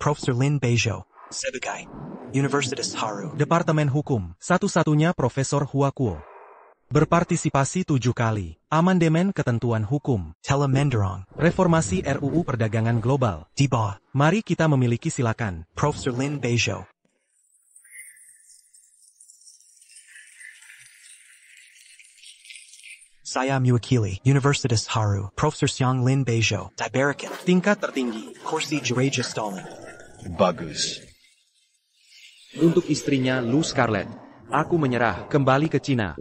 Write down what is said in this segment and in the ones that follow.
Profesor Lin Beizhou, sebagai Universitas Haru. Departemen Hukum, satu-satunya Profesor Huakuo. Berpartisipasi 7 kali. Amandemen Ketentuan Hukum. Tela Menderong, Reformasi RUU Perdagangan Global. di bawah Mari kita memiliki silakan. Profesor Lin Beizhou. Saya mewakili Universitas Haru, Profesor Xiang Lin Beizhou, diberikan Tingkat tertinggi. kursi Gereja Stalin. Bagus. Untuk istrinya Lu Scarlett, aku menyerah kembali ke Cina.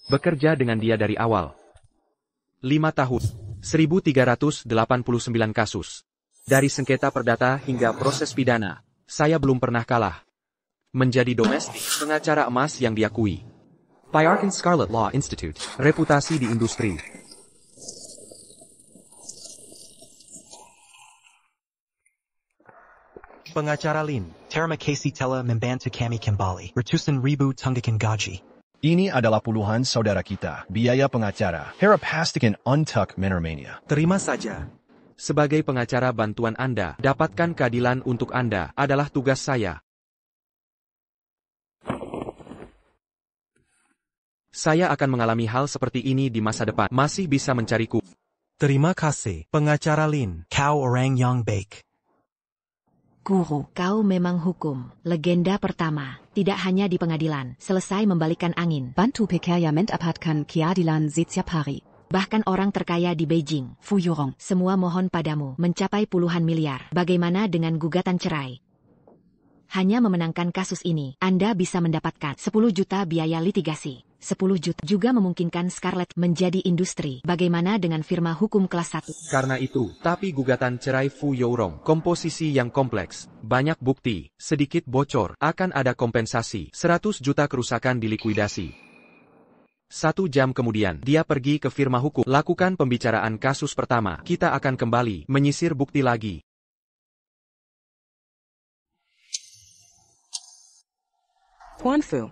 Bekerja dengan dia dari awal. 5 tahun, 1389 kasus. Dari sengketa perdata hingga proses pidana, saya belum pernah kalah. Menjadi domestik, pengacara emas yang diakui. Pyarkin Scarlett Law Institute, reputasi di industri. Pengacara Lin. Terima kasih telah membantu kami kembali. Ratusan ribu tunggakan gaji. Ini adalah puluhan saudara kita, biaya pengacara. Harap pastikan untuk menerimanya. Terima saja. Sebagai pengacara bantuan Anda, dapatkan keadilan untuk Anda adalah tugas saya. Saya akan mengalami hal seperti ini di masa depan. Masih bisa mencariku. Terima kasih, Pengacara Lin. Kau orang yang baik. Guru, kau memang hukum. Legenda pertama, tidak hanya di pengadilan, selesai membalikan angin. Bantu pekerja mendapatkan keadilan setiap hari. Bahkan orang terkaya di Beijing, Fu Yurong, semua mohon padamu, mencapai puluhan miliar. Bagaimana dengan gugatan cerai? Hanya memenangkan kasus ini, Anda bisa mendapatkan 10 juta biaya litigasi. 10 juta juga memungkinkan Scarlett menjadi industri. Bagaimana dengan firma hukum kelas 1? Karena itu, tapi gugatan cerai Fu Yourong, komposisi yang kompleks, banyak bukti, sedikit bocor, akan ada kompensasi, 100 juta kerusakan dilikuidasi. 1 jam kemudian, dia pergi ke firma hukum, lakukan pembicaraan kasus pertama, kita akan kembali, menyisir bukti lagi. Tuan Fu,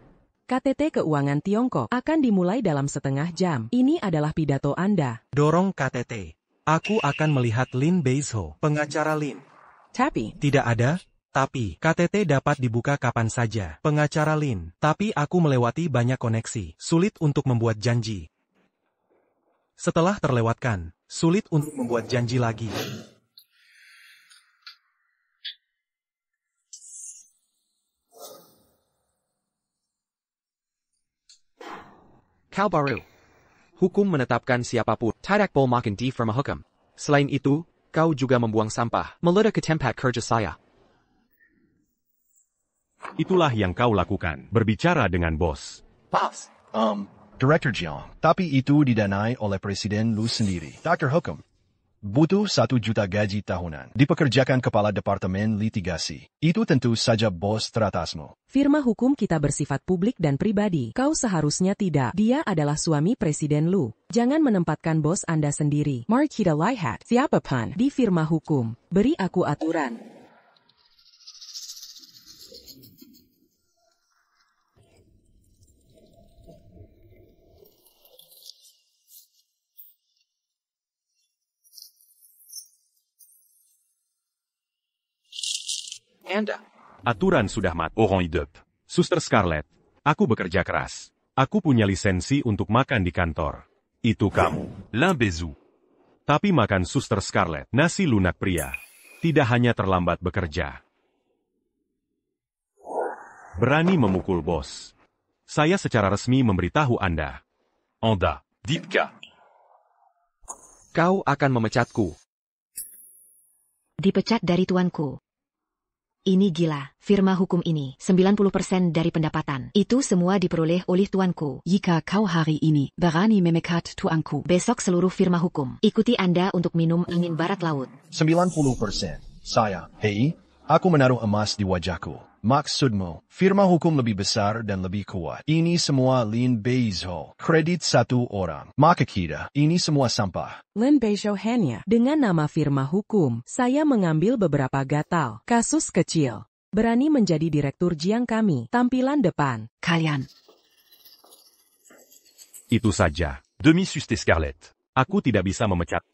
KTT Keuangan Tiongkok akan dimulai dalam setengah jam. Ini adalah pidato Anda. Dorong KTT. Aku akan melihat Lin Beizhou. Pengacara Lin. Tapi, Tidak ada, tapi KTT dapat dibuka kapan saja. Pengacara Lin. Tapi aku melewati banyak koneksi. Sulit untuk membuat janji. Setelah terlewatkan, sulit untuk membuat janji lagi. Kau baru. Hukum menetapkan siapapun, tidak boleh makan di firma hukum. Selain itu, kau juga membuang sampah, meledak ke tempat kerja saya. Itulah yang kau lakukan, berbicara dengan bos. Bos, Director Jiang, tapi itu didanai oleh Presiden Lu sendiri. Dr. Hukum. Butuh 1 juta gaji tahunan. Dipekerjakan kepala departemen litigasi. Itu tentu saja bos teratasmu. firma hukum kita bersifat publik dan pribadi. Kau seharusnya tidak. Dia adalah suami Presiden Lu. Jangan menempatkan bos Anda sendiri. Mari kita lihat siapapun di firma hukum. Beri aku aturan. Anda. Aturan sudah mat. Orang hidup. Suster Scarlett, aku bekerja keras. Aku punya lisensi untuk makan di kantor. Itu kamu, Lin Beizhou. Tapi makan Suster Scarlett, nasi lunak pria. Tidak hanya terlambat bekerja. Berani memukul bos. Saya secara resmi memberitahu Anda. Anda, Dipka. Kau akan memecatku. Dipecat dari tuanku. Ini gila, firma hukum ini, 90% dari pendapatan. Itu semua diperoleh oleh tuanku. Jika kau hari ini berani memecat tuanku, Besok seluruh firma hukum, ikuti Anda untuk minum angin barat laut. 90%. Saya, hei, aku menaruh emas di wajahku. Maksudmu, firma hukum lebih besar dan lebih kuat. Ini semua Lin Beizhou. Kredit 1 orang. Maka kita, ini semua sampah. Lin Beizhou hanya dengan nama firma hukum. Saya mengambil beberapa gatal. Kasus kecil. Berani menjadi direktur Jiang kami. Tampilan depan. kalian. Itu saja. Demi Suster Scarlett. Aku tidak bisa memecat.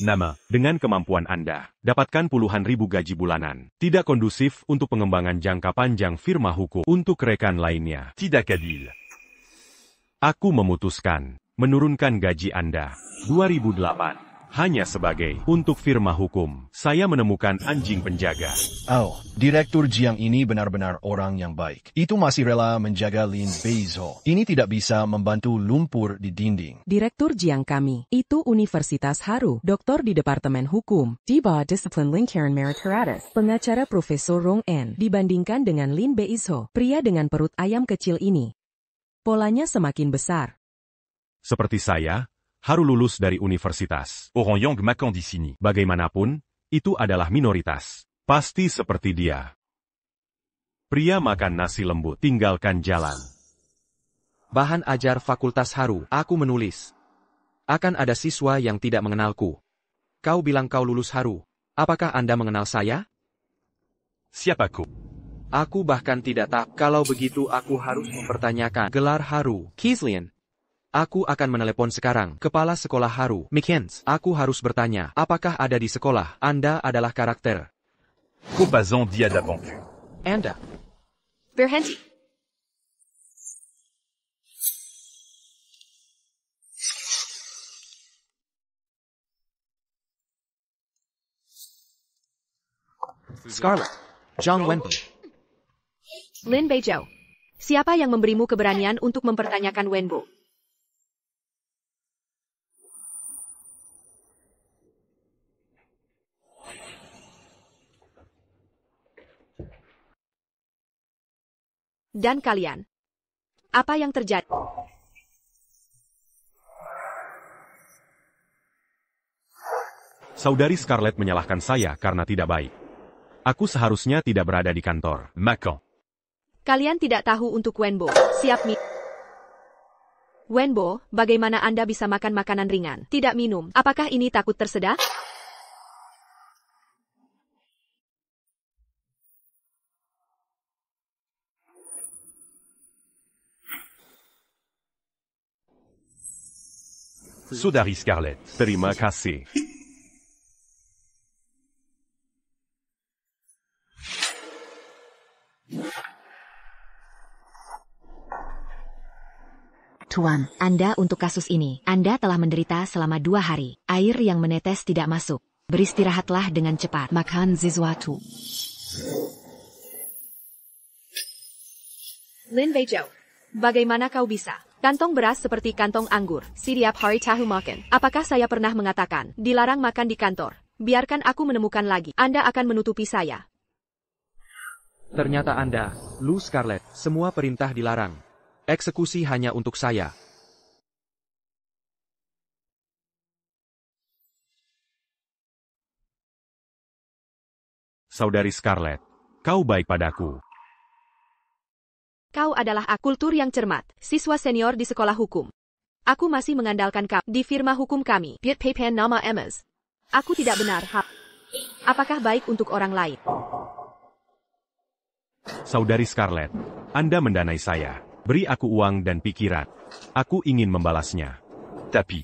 Nama, dengan kemampuan Anda, dapatkan puluhan ribu gaji bulanan. Tidak kondusif untuk pengembangan jangka panjang firma hukum untuk rekan lainnya. Tidak adil. Aku memutuskan menurunkan gaji Anda. 2008. Hanya sebagai untuk firma hukum. Saya menemukan anjing penjaga. Oh, Direktur Jiang ini benar-benar orang yang baik. Itu masih rela menjaga Lin Beizhou. Ini tidak bisa membantu lumpur di dinding. Direktur Jiang kami, itu Universitas Haru, doktor di Departemen Hukum, di bawah disiplin Lin Karen Meritokrates, pengacara Profesor Rong En, dibandingkan dengan Lin Beizhou, pria dengan perut ayam kecil ini. Polanya semakin besar. Seperti saya, Haru lulus dari universitas. Orang yang makan di sini. Bagaimanapun, itu adalah minoritas. Pasti seperti dia. Pria makan nasi lembut, tinggalkan jalan. Bahan ajar Fakultas Haru, aku menulis. Akan ada siswa yang tidak mengenalku. Kau bilang kau lulus Haru. Apakah Anda mengenal saya? Siapaku? Aku bahkan tidak tahu. Kalau begitu aku harus mempertanyakan gelar Haru. Kislian. Aku akan menelepon sekarang. Kepala sekolah Haru, Mickens. Aku harus bertanya, apakah ada di sekolah? Anda adalah karakter. Compazan dia d'avant. Anda. Berhenti. Scarlett. Zhang Wenbo. Lin Beizhou. Siapa yang memberimu keberanian untuk mempertanyakan Wenbo? Dan kalian? Apa yang terjadi? Saudari Scarlett menyalahkan saya karena tidak baik. Aku seharusnya tidak berada di kantor. Makan. Kalian tidak tahu untuk Wenbo. Siap Wenbo, bagaimana Anda bisa makan makanan ringan? Tidak minum. Apakah ini takut tersedak? Saudari Scarlett, terima kasih. Tuan, Anda untuk kasus ini. Anda telah menderita selama 2 hari. Air yang menetes tidak masuk. Beristirahatlah dengan cepat. Makan sesuatu. Lin Beizhou, bagaimana kau bisa? Kantong beras seperti kantong anggur. Setiap hari tahu makan. Apakah saya pernah mengatakan, dilarang makan di kantor? Biarkan aku menemukan lagi. Anda akan menutupi saya. Ternyata Anda, Lu Scarlett, semua perintah dilarang. Eksekusi hanya untuk saya. Saudari Scarlett, kau baik padaku. Kau adalah kultur yang cermat, siswa senior di sekolah hukum. Aku masih mengandalkan kau di firma hukum kami. Piet Pepen nama Emes. Aku tidak benar. Apakah baik untuk orang lain? Saudari Scarlett, Anda mendanai saya. Beri aku uang dan pikiran. Aku ingin membalasnya. Tapi,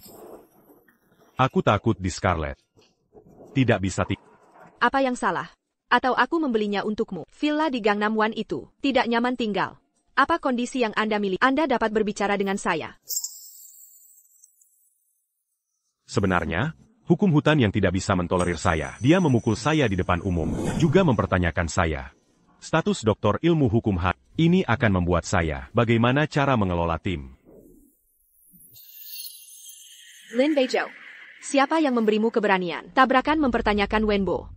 aku takut di Scarlett. Tidak bisa Apa yang salah? Atau aku membelinya untukmu? Villa di Gangnam One itu tidak nyaman tinggal. Apa kondisi yang Anda miliki? Anda dapat berbicara dengan saya. Sebenarnya, hukum hutan yang tidak bisa mentolerir saya. Dia memukul saya di depan umum, juga mempertanyakan saya. Status doktor ilmu hukum ini akan membuat saya bagaimana cara mengelola tim. Lin Beizhou, siapa yang memberimu keberanian? Tabrakan mempertanyakan Wenbo.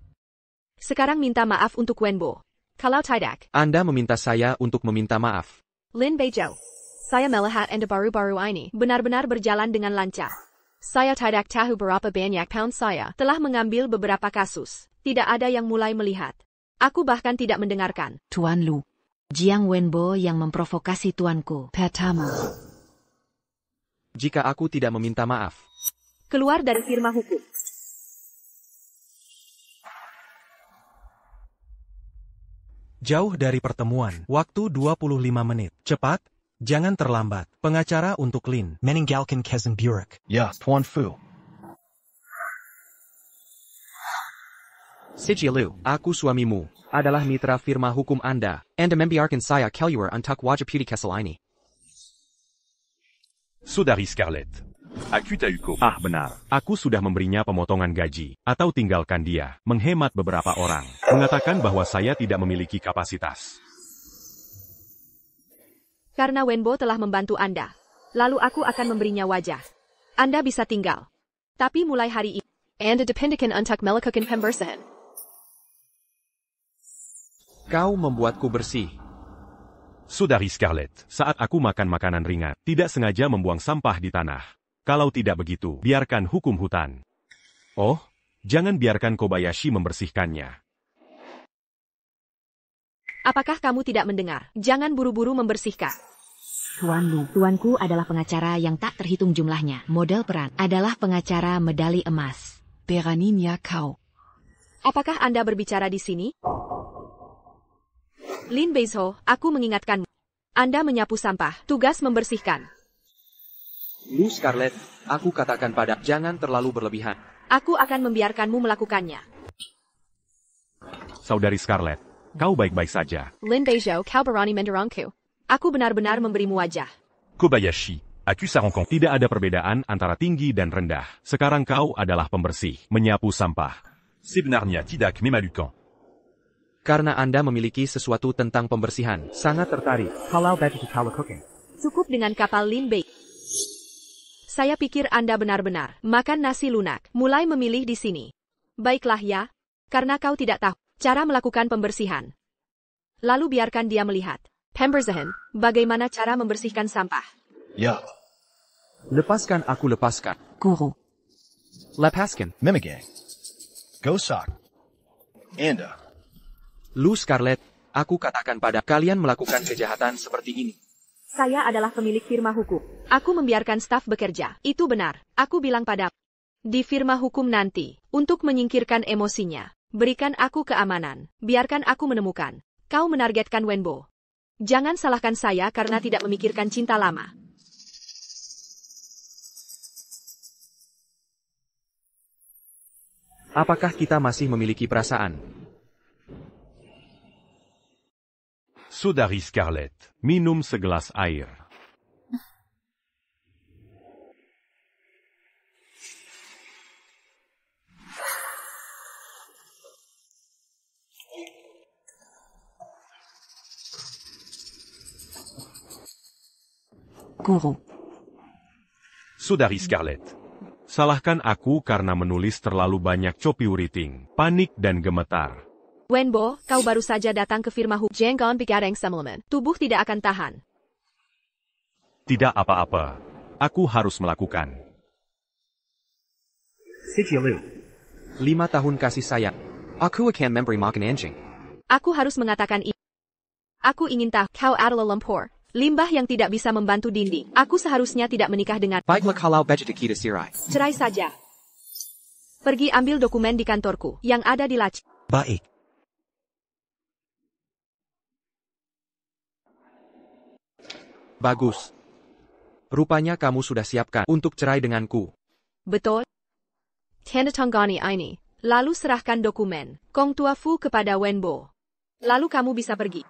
Sekarang minta maaf untuk Wenbo. Kalau tidak, Anda meminta saya untuk meminta maaf. Lin Beizhou, saya melihat Anda baru-baru ini benar-benar berjalan dengan lancar. Saya tidak tahu berapa banyak pound saya telah mengambil beberapa kasus. Tidak ada yang mulai melihat. Aku bahkan tidak mendengarkan. Tuan Lu. Jiang Wenbo yang memprovokasi tuanku. Pertama. Jika aku tidak meminta maaf. Keluar dari firma hukum. Jauh dari pertemuan, waktu 25 menit. Cepat, jangan terlambat. Pengacara untuk Lin. Meninggalkan Kezen Burek. Ya, Tuan Fu. Sijilu, aku suamimu, adalah mitra firma hukum Anda. Anda membiarkan saya keluar untuk wajah putih kesel ini. Saudari Scarlett. Ah benar, aku sudah memberinya pemotongan gaji, atau tinggalkan dia, menghemat beberapa orang, mengatakan bahwa saya tidak memiliki kapasitas. Karena Wenbo telah membantu Anda. Lalu aku akan memberinya wajah. Anda bisa tinggal. Tapi mulai hari ini, Anda dependkan untuk melakukan pembersihan. Kau membuatku bersih. Saudari Scarlett, saat aku makan makanan ringan, tidak sengaja membuang sampah di tanah. Kalau tidak begitu, biarkan hukum hutan. Oh, jangan biarkan Kobayashi membersihkannya. Apakah kamu tidak mendengar? Jangan buru-buru membersihkan. Tuan Lu. Tuanku adalah pengacara yang tak terhitung jumlahnya. Model peran adalah pengacara medali emas. Beraninya kau. Apakah Anda berbicara di sini? Lin Beizho, aku mengingatkanmu. Anda menyapu sampah, tugas membersihkan. Lu Scarlett, aku katakan pada, jangan terlalu berlebihan. Aku akan membiarkanmu melakukannya. Saudari Scarlett, kau baik-baik saja. Lin Beizho, kau berani mendorongku. Aku benar-benar memberimu wajah. Kobayashi, aku sa rencontre. Tidak ada perbedaan antara tinggi dan rendah. Sekarang kau adalah pembersih, menyapu sampah. Sebenarnya tidak memalukan. Karena Anda memiliki sesuatu tentang pembersihan, sangat tertarik. Halal vegetable color cooking. Cukup dengan kapal Lin Bei. Saya pikir Anda benar-benar makan nasi lunak, mulai memilih di sini. Baiklah ya, karena kau tidak tahu cara melakukan pembersihan. Lalu biarkan dia melihat. Pembersihan, bagaimana cara membersihkan sampah. Ya, Lepaskan aku lepaskan. Guru. Lepaskan. Mimigang. Gosak. Anda. Lu Scarlett, aku katakan pada kalian melakukan kejahatan seperti ini. Saya adalah pemilik firma hukum. Aku membiarkan staf bekerja. Itu benar. Aku bilang pada di firma hukum nanti, untuk menyingkirkan emosinya. Berikan aku keamanan. Biarkan aku menemukan. Kau menargetkan Wenbo. Jangan salahkan saya karena tidak memikirkan cinta lama. Apakah kita masih memiliki perasaan? Saudari Scarlett, minum segelas air. Guru. Saudari Scarlett, salahkan aku karena menulis terlalu banyak copywriting, panik dan gemetar. Wenbo, kau baru saja datang ke firma hukum. Jangan bigareng semalaman. Tubuh tidak akan tahan. Tidak apa-apa. Aku harus melakukan. Sijilu. 5 tahun kasih sayang. Aku akan memberi makan anjing. Aku harus mengatakan ini. Aku ingin tahu kau adalah lumpur. Limbah yang tidak bisa membantu dinding. Aku seharusnya tidak menikah dengan. Baiklah kalau begitu kita cerai. Cerai saja. Pergi ambil dokumen di kantorku yang ada di laci. Baik. Bagus. Rupanya kamu sudah siapkan untuk cerai denganku. Betul. Tanda tanggani ini. Lalu serahkan dokumen Kong Tua Fu kepada Wenbo. Lalu kamu bisa pergi.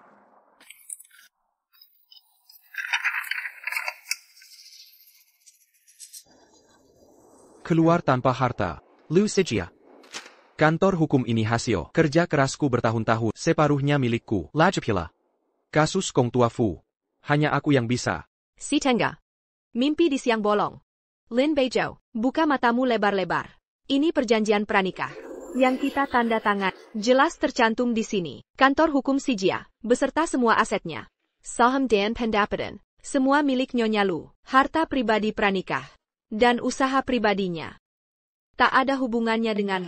Keluar tanpa harta. Lu Sijia. Kantor hukum ini hasil kerja kerasku bertahun-tahun. Separuhnya milikku. Lajapila. Kasus Kong Tua Fu. Hanya aku yang bisa. Si Tengga. Mimpi di siang bolong. Lin Beizho, buka matamu lebar-lebar. Ini perjanjian pranikah yang kita tanda tangan. Jelas tercantum di sini. Kantor hukum Sijia, beserta semua asetnya. Saham dan pendapatan. Semua milik Nyonya Lu. Harta pribadi pranikah. Dan usaha pribadinya. Tak ada hubungannya dengan.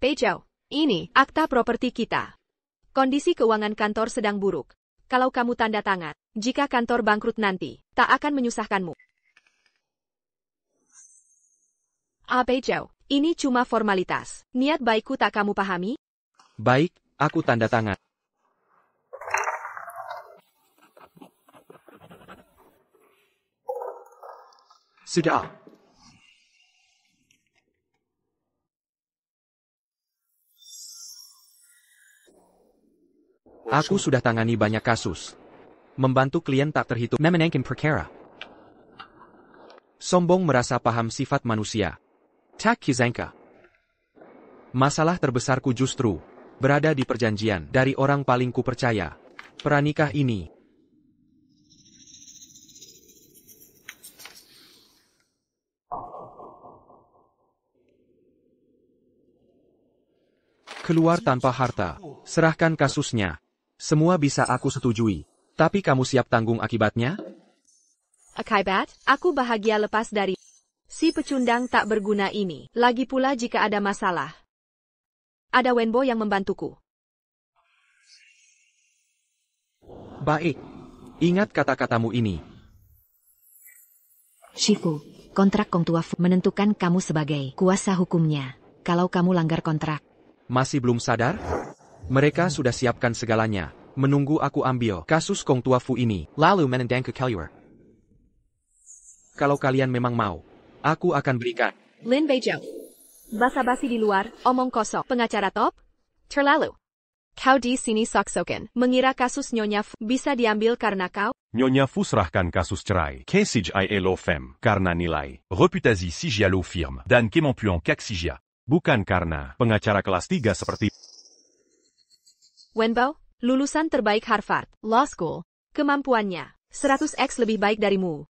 Beizho. Ini akta properti kita. Kondisi keuangan kantor sedang buruk. Kalau kamu tanda tangan, jika kantor bangkrut nanti, tak akan menyusahkanmu. Beizho, ini cuma formalitas. Niat baikku tak kamu pahami? Baik, aku tanda tangan. Sudah. Aku sudah tangani banyak kasus. Membantu klien tak terhitung memenangkan perkara. Sombong merasa paham sifat manusia. Tak kizangka. Masalah terbesarku justru berada di perjanjian dari orang paling kupercaya. Pranikah ini. Keluar tanpa harta, serahkan kasusnya. Semua bisa aku setujui. Tapi kamu siap tanggung akibatnya? Akibat, aku bahagia lepas dari si pecundang tak berguna ini. Lagi pula jika ada masalah, ada Wenbo yang membantuku. Baik. Ingat kata-katamu ini. Shifu, kontrak Kong Tua Fu menentukan kamu sebagai kuasa hukumnya. Kalau kamu langgar kontrak. Masih belum sadar? Mereka sudah siapkan segalanya. Menunggu aku ambil kasus Kong Tua Fu ini. Lalu menendang ke Kaluar. Kalau kalian memang mau, aku akan berikan. Lin Beizhou. Basa-basi di luar, omong kosong. Pengacara top? Terlalu. Kau di sini sok-sokan. Mengira kasus Nyonya Fu bisa diambil karena kau? Nyonya Fu serahkan kasus cerai ke CJIA Law Firm karena nilai reputasi CJIA Law Firm dan kemampuan kak CJIA. Bukan karena pengacara kelas 3 seperti Wenbo, lulusan terbaik Harvard Law School. Kemampuannya 100x lebih baik darimu.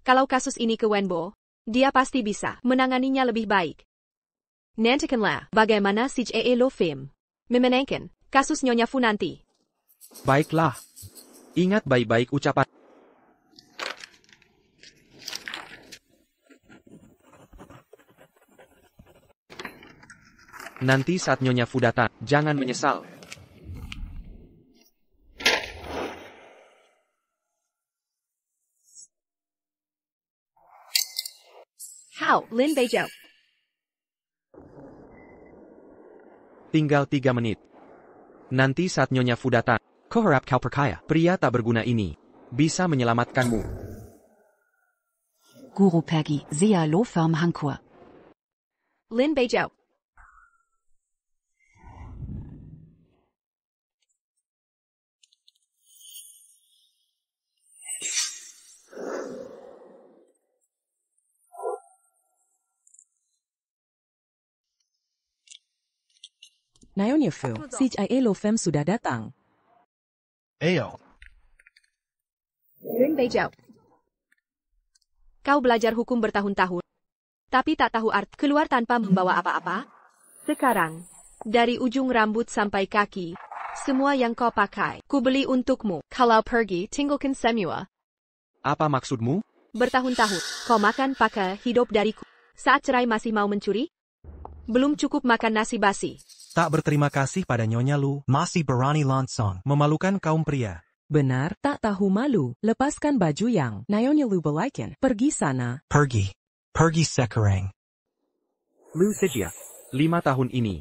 Kalau kasus ini ke Wenbo, dia pasti bisa menanganinya lebih baik. Nantikanlah bagaimana CJIA Law Firm memenangkan kasus Nyonya Fu nanti. Baiklah. Ingat baik-baik ucapan. Nanti saat Nyonya Fu datang, jangan menyesal. How, Lin Beizhou. Tinggal 3 menit. Nanti saat Nyonya Fu datang, kau harap kau perkaya. Pria tak berguna ini bisa menyelamatkanmu. Guru Pergi, Sea Law Firm Hankour. Lin Beizhou. Nyonya Fu, CJIA Law Firm sudah datang. Ayo. Lin Beizhou. Kau belajar hukum bertahun-tahun, tapi tak tahu arti keluar tanpa membawa apa-apa? Sekarang, dari ujung rambut sampai kaki, semua yang kau pakai, ku beli untukmu. Kalau pergi, tinggalkan semua. Apa maksudmu? Bertahun-tahun, kau makan pakai hidup dariku. Saat cerai masih mau mencuri? Belum cukup makan nasi basi. Tak berterima kasih pada Nyonya Lu. Masih berani lansang. Memalukan kaum pria. Benar, tak tahu malu. Lepaskan baju yang Nyonya Lu belikan. Pergi sana. Pergi. Pergi sekarang. Lu Sejia. 5 tahun ini.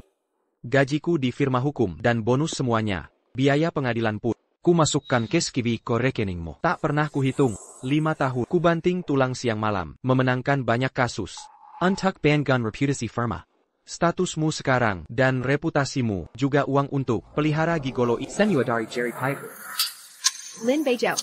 Gajiku di firma hukum dan bonus semuanya. Biaya pengadilan pun. Ku masukkan ke skivi ke rekeningmu. Tak pernah kuhitung. 5 tahun. Ku banting tulang siang malam. Memenangkan banyak kasus. Untuk banggaan reputasi firma. Statusmu sekarang dan reputasimu juga uang untuk pelihara gigolo Senua dari Jerry Piper. Lin Beizhou.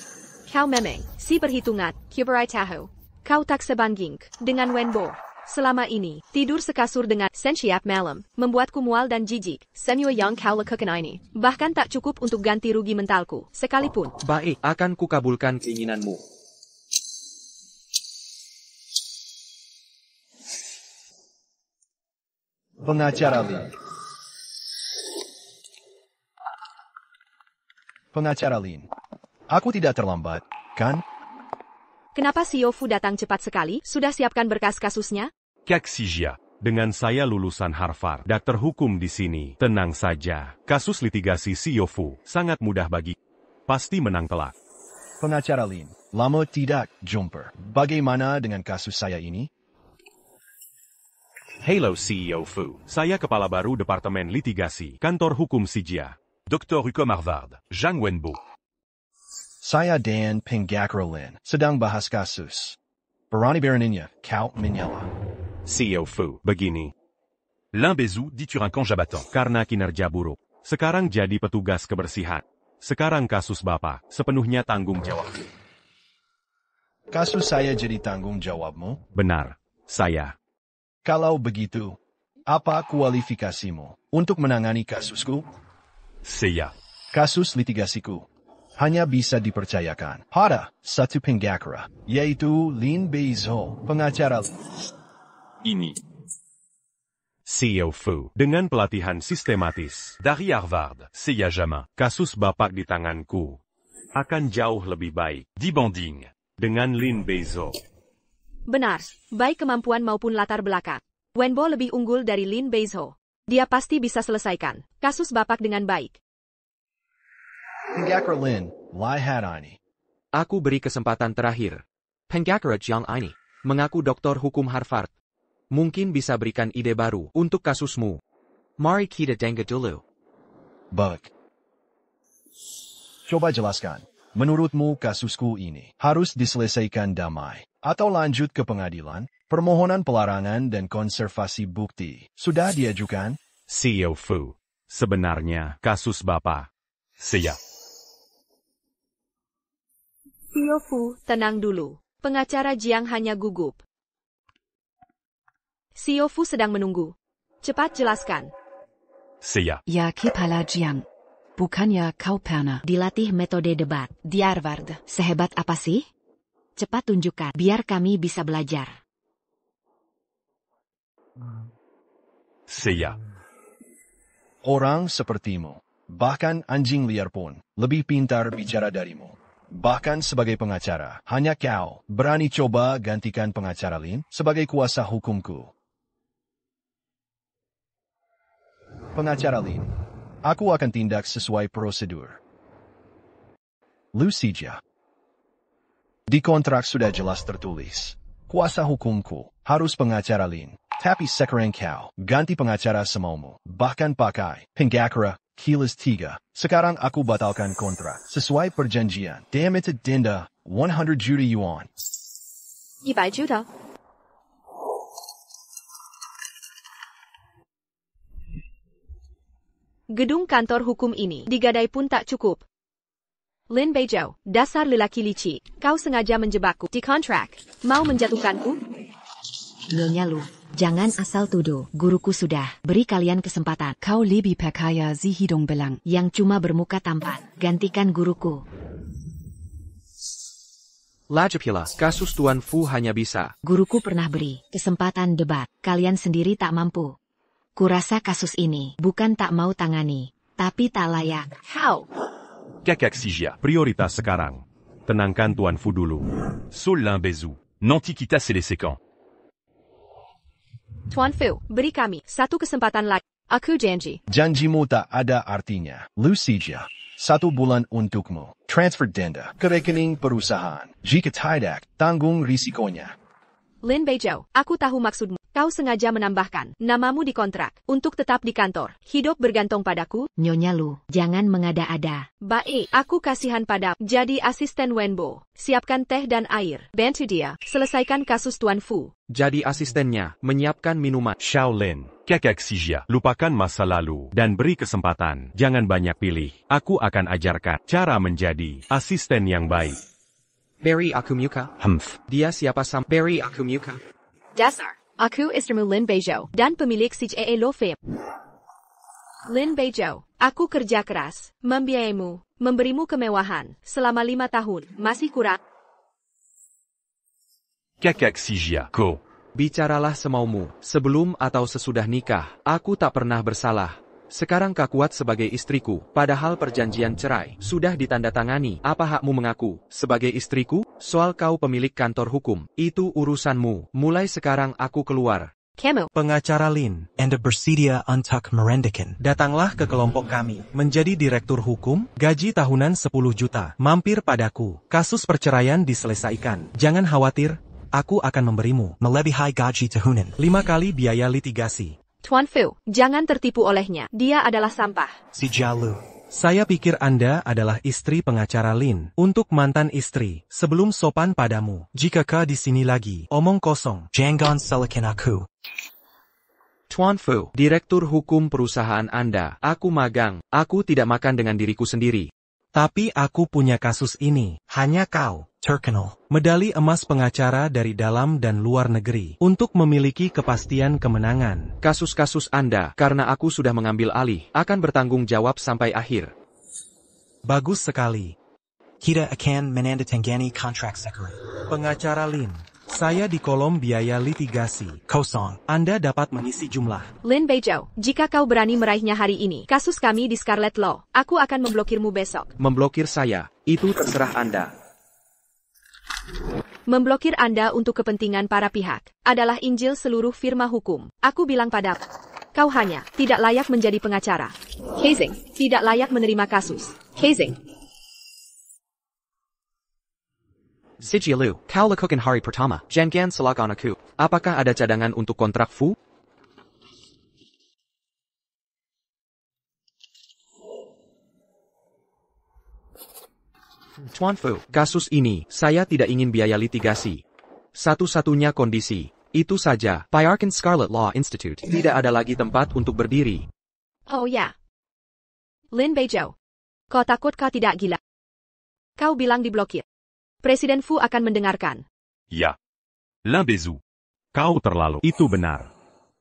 Kau memang si perhitungan, Kuberai Tahu. Kau tak sebanding dengan Wenbo. Selama ini, tidur sekasur dengan Sensiap malam, membuatku mual dan jijik. Senua yang kau lakukan ini, bahkan tak cukup untuk ganti rugi mentalku, sekalipun. Baik, akan kukabulkan keinginanmu. Pengacara Lin. Pengacara Lin. Aku tidak terlambat, kan? Kenapa CEO Fu datang cepat sekali? Sudah siapkan berkas kasusnya? Kak CJIA. Dengan saya lulusan Harvard, dokter hukum di sini. Tenang saja. Kasus litigasi CEO Fu sangat mudah bagi. Pasti menang telak. Pengacara Lin. Lama tidak jumpa. Bagaimana dengan kasus saya ini? Hello CEO Fu. Saya kepala baru Departemen Litigasi, Kantor Hukum CJIA. Dr. Hukum Harvard, Zhang Wenbo. Saya dan Pengacara Lin sedang bahas kasus. Berani beraninya, kau menyela. CEO Fu, begini. L'un Beizhou dit Turinkan Jabaton. Karena kinerja buruk. Sekarang jadi petugas kebersihan. Sekarang kasus Bapak sepenuhnya tanggung jawab. Kasus saya jadi tanggung jawabmu? Benar, saya. Kalau begitu, apa kualifikasimu untuk menangani kasusku? Saya. Kasus litigasiku hanya bisa dipercayakan pada satu pengacara, yaitu Lin Beizhou, pengacara. Ini. CEO Fu. Dengan pelatihan sistematis dari Harvard, saya jama. Kasus Bapak di tanganku akan jauh lebih baik dibanding dengan Lin Beizhou. Benar, baik kemampuan maupun latar belakang. Wenbo lebih unggul dari Lin Beizhou. Dia pasti bisa selesaikan kasus Bapak dengan baik. Pengacara Lin, lihat ini. Aku beri kesempatan terakhir. Pengacara Jiang ini mengaku doktor hukum Harvard. Mungkin bisa berikan ide baru untuk kasusmu. Mari kita dengar dulu. Baik. Coba jelaskan. Menurutmu kasusku ini harus diselesaikan damai atau lanjut ke pengadilan? Permohonan pelarangan dan konservasi bukti sudah diajukan? CEO Fu. Sebenarnya kasus Bapak. Saya. CEO Fu, tenang dulu. Pengacara Jiang hanya gugup. CEO Fu sedang menunggu. Cepat jelaskan. Saya. Ya kepala Jiang. Bukannya kau pernah Dilatih metode debat. di Harvard? Sehebat apa sih? Cepat tunjukkan, biar kami bisa belajar. Saya. Orang sepertimu, bahkan anjing liar pun, lebih pintar bicara darimu. Bahkan sebagai pengacara, hanya kau berani coba gantikan pengacara Lin sebagai kuasa hukumku. Pengacara Lin, aku akan tindak sesuai prosedur. Lucia. Di kontrak sudah jelas tertulis. Kuasa hukumku harus pengacara Lin. Tapi sekarang kau ganti pengacara semaumu. Bahkan pakai pengacara Kilas 3. Sekarang aku batalkan kontrak. Sesuai perjanjian. Damn it, denda 100 juta yuan. 100 juta. Gedung kantor hukum ini digadai pun tak cukup. Lin Beizhou, dasar lelaki licik, kau sengaja menjebakku di kontrak. Mau menjatuhkanku? Nyonya Lu, jangan asal tuduh. Guruku sudah beri kalian kesempatan. Kau lebih perkaya si hidung belang. Yang cuma bermuka tampan, gantikan guruku. Lagipula, kasus Tuan Fu hanya bisa. Guruku pernah beri kesempatan debat. Kalian sendiri tak mampu. Kurasa kasus ini bukan tak mau tangani, tapi tak layak. How? Kakak Sijia. Prioritas sekarang. Tenangkan Tuan Fu dulu. Solin Bezu. Nanti kita selesaikan. Tuan Fu, beri kami satu kesempatan lagi. Aku janji. Janjimu tak ada artinya. Lucia, 1 bulan untukmu. Transfer denda ke rekening perusahaan. Jika tidak, tanggung risikonya. Lin Beizhou, aku tahu maksudmu. Kau sengaja menambahkan namamu di kontrak untuk tetap di kantor. Hidup bergantung padaku. Nyonya Lu, jangan mengada-ada. Baik, aku kasihan pada. Jadi asisten Wenbo. Siapkan teh dan air. Bantu dia. Selesaikan kasus Tuan Fu. Jadi asistennya, menyiapkan minuman. Shaolin. Kakak Sijia. Lupakan masa lalu dan beri kesempatan. Jangan banyak pilih. Aku akan ajarkan cara menjadi asisten yang baik. Barry Akumuka. Dia siapa sam? Barry Akumuka. Dasar. Aku istrimu Lin Beizhou dan pemilik CJE Law Firm. Lin Beizhou, aku kerja keras, membiayaimu, memberimu kemewahan, selama 5 tahun, masih kurang. Kakak Sijia. Ko. Bicaralah semaumu, sebelum atau sesudah nikah, aku tak pernah bersalah. Sekarang kau kuat sebagai istriku, padahal perjanjian cerai sudah ditandatangani. Apa hakmu mengaku sebagai istriku? Soal kau pemilik kantor hukum, itu urusanmu. Mulai sekarang aku keluar. Kamu. Pengacara Lin, Anda bersedia untuk merendakan. Datanglah ke kelompok kami. Menjadi direktur hukum, gaji tahunan 10 juta. Mampir padaku. Kasus perceraian diselesaikan. Jangan khawatir, aku akan memberimu Melebihi gaji tahunan. 5 kali biaya litigasi. Tuan Fu, jangan tertipu olehnya. Dia adalah sampah. Si Jialu. Saya pikir Anda adalah istri pengacara Lin. Untuk mantan istri, sebelum sopan padamu. Jika kau di sini lagi, omong kosong. Jangan salahkan aku. Tuan Fu, direktur hukum perusahaan Anda. Aku magang. Aku tidak makan dengan diriku sendiri. Tapi aku punya kasus ini. Hanya kau, Turkinal. medali emas pengacara dari dalam dan luar negeri, untuk memiliki kepastian kemenangan. Kasus-kasus Anda, karena aku sudah mengambil alih, akan bertanggung jawab sampai akhir. Bagus sekali. Kita akan menandatangani kontrak sekarang. Pengacara Lin, saya di kolom biaya litigasi. Kosong. Anda dapat mengisi jumlah. Lin Beizhou, jika kau berani meraihnya hari ini, kasus kami di Scarlet Law, aku akan memblokirmu besok. Memblokir saya, itu terserah Anda. Memblokir Anda untuk kepentingan para pihak adalah Injil seluruh firma hukum. Aku bilang padamu, kau hanya tidak layak menjadi pengacara. Hazing, tidak layak menerima kasus. Hazing. Sijilu, kau lakukan hari pertama, jangan salahkan aku. Apakah ada cadangan untuk kontrak Fu? Tuan Fu, kasus ini, saya tidak ingin biaya litigasi. Satu-satunya kondisi, itu saja, bayarkan Scarlet Law Institute. Tidak ada lagi tempat untuk berdiri. Oh ya. Lin Beizhou, kau takut kau tidak gila? Kau bilang diblokir. Presiden Fu akan mendengarkan. Ya. Lin Beizhou. Kau terlalu. Itu benar.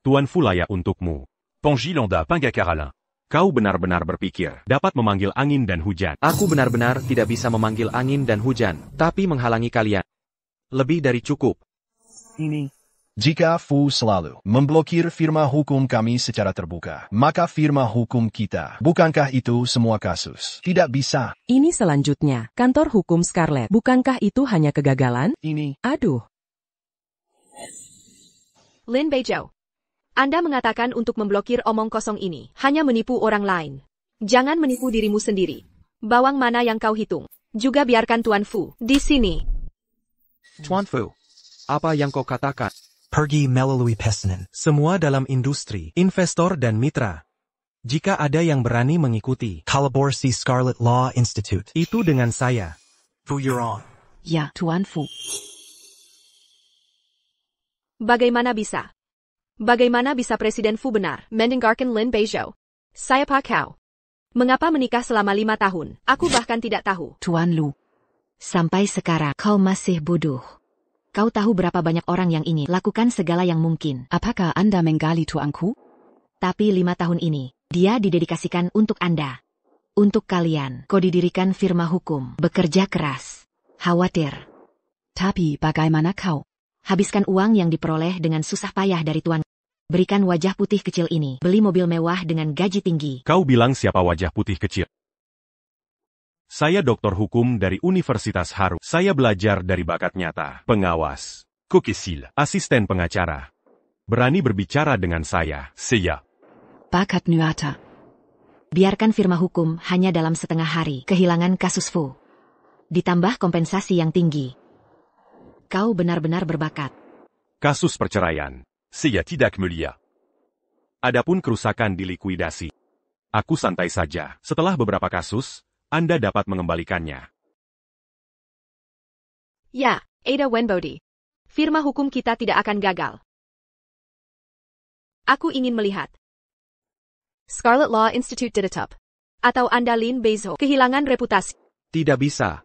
Tuan Fu layak untukmu. Pongilanda Pangakaralin. Kau benar-benar berpikir dapat memanggil angin dan hujan. Aku benar-benar tidak bisa memanggil angin dan hujan, tapi menghalangi kalian. Lebih dari cukup. Ini. Jika Fu selalu memblokir firma hukum kami secara terbuka, maka firma hukum kita, bukankah itu semua kasus? Tidak bisa. Ini selanjutnya, kantor hukum Scarlet. Bukankah itu hanya kegagalan? Ini. Aduh. Lin Beizhou, Anda mengatakan untuk memblokir omong kosong ini, hanya menipu orang lain. Jangan menipu dirimu sendiri. Bawang mana yang kau hitung? Juga biarkan Tuan Fu di sini. Tuan Fu, apa yang kau katakan? Pergi melalui pesanan. Semua dalam industri, investor dan mitra. Jika ada yang berani mengikuti, Kolaborasi Scarlet Law Institute. itu dengan saya. Fu Yuron. Ja, Tuan Fu. Bagaimana bisa? Bagaimana bisa Presiden Fu benar mendengarkan Lin Beizhou? Saya Pak Kau. Mengapa menikah selama 5 tahun? Aku bahkan tidak tahu. Tuan Lu. Sampai sekarang kau masih bodoh. Kau tahu berapa banyak orang yang ingin lakukan segala yang mungkin. Apakah Anda menggali tuanku? Tapi 5 tahun ini, dia didedikasikan untuk Anda. Untuk kalian, kau didirikan firma hukum, bekerja keras. Khawatir. Tapi bagaimana kau? Habiskan uang yang diperoleh dengan susah payah dari tuan. Berikan wajah putih kecil ini, beli mobil mewah dengan gaji tinggi. Kau bilang siapa wajah putih kecil? Saya doktor hukum dari Universitas Haru. Saya belajar dari bakat nyata. Pengawas. Kokesil. Asisten pengacara. Berani berbicara dengan saya. Saya. Bakat nyata. Biarkan firma hukum hanya dalam setengah hari kehilangan kasus Fu. Ditambah kompensasi yang tinggi. Kau benar-benar berbakat. Kasus perceraian. Saya tidak mulia. Adapun kerusakan dilikuidasi. Aku santai saja. Setelah beberapa kasus, Anda dapat mengembalikannya. Ya, Ada Wenbody. Firma hukum kita tidak akan gagal. Aku ingin melihat Scarlet Law Institute ditutup. Atau Anda Lin Beizhou kehilangan reputasi. Tidak bisa.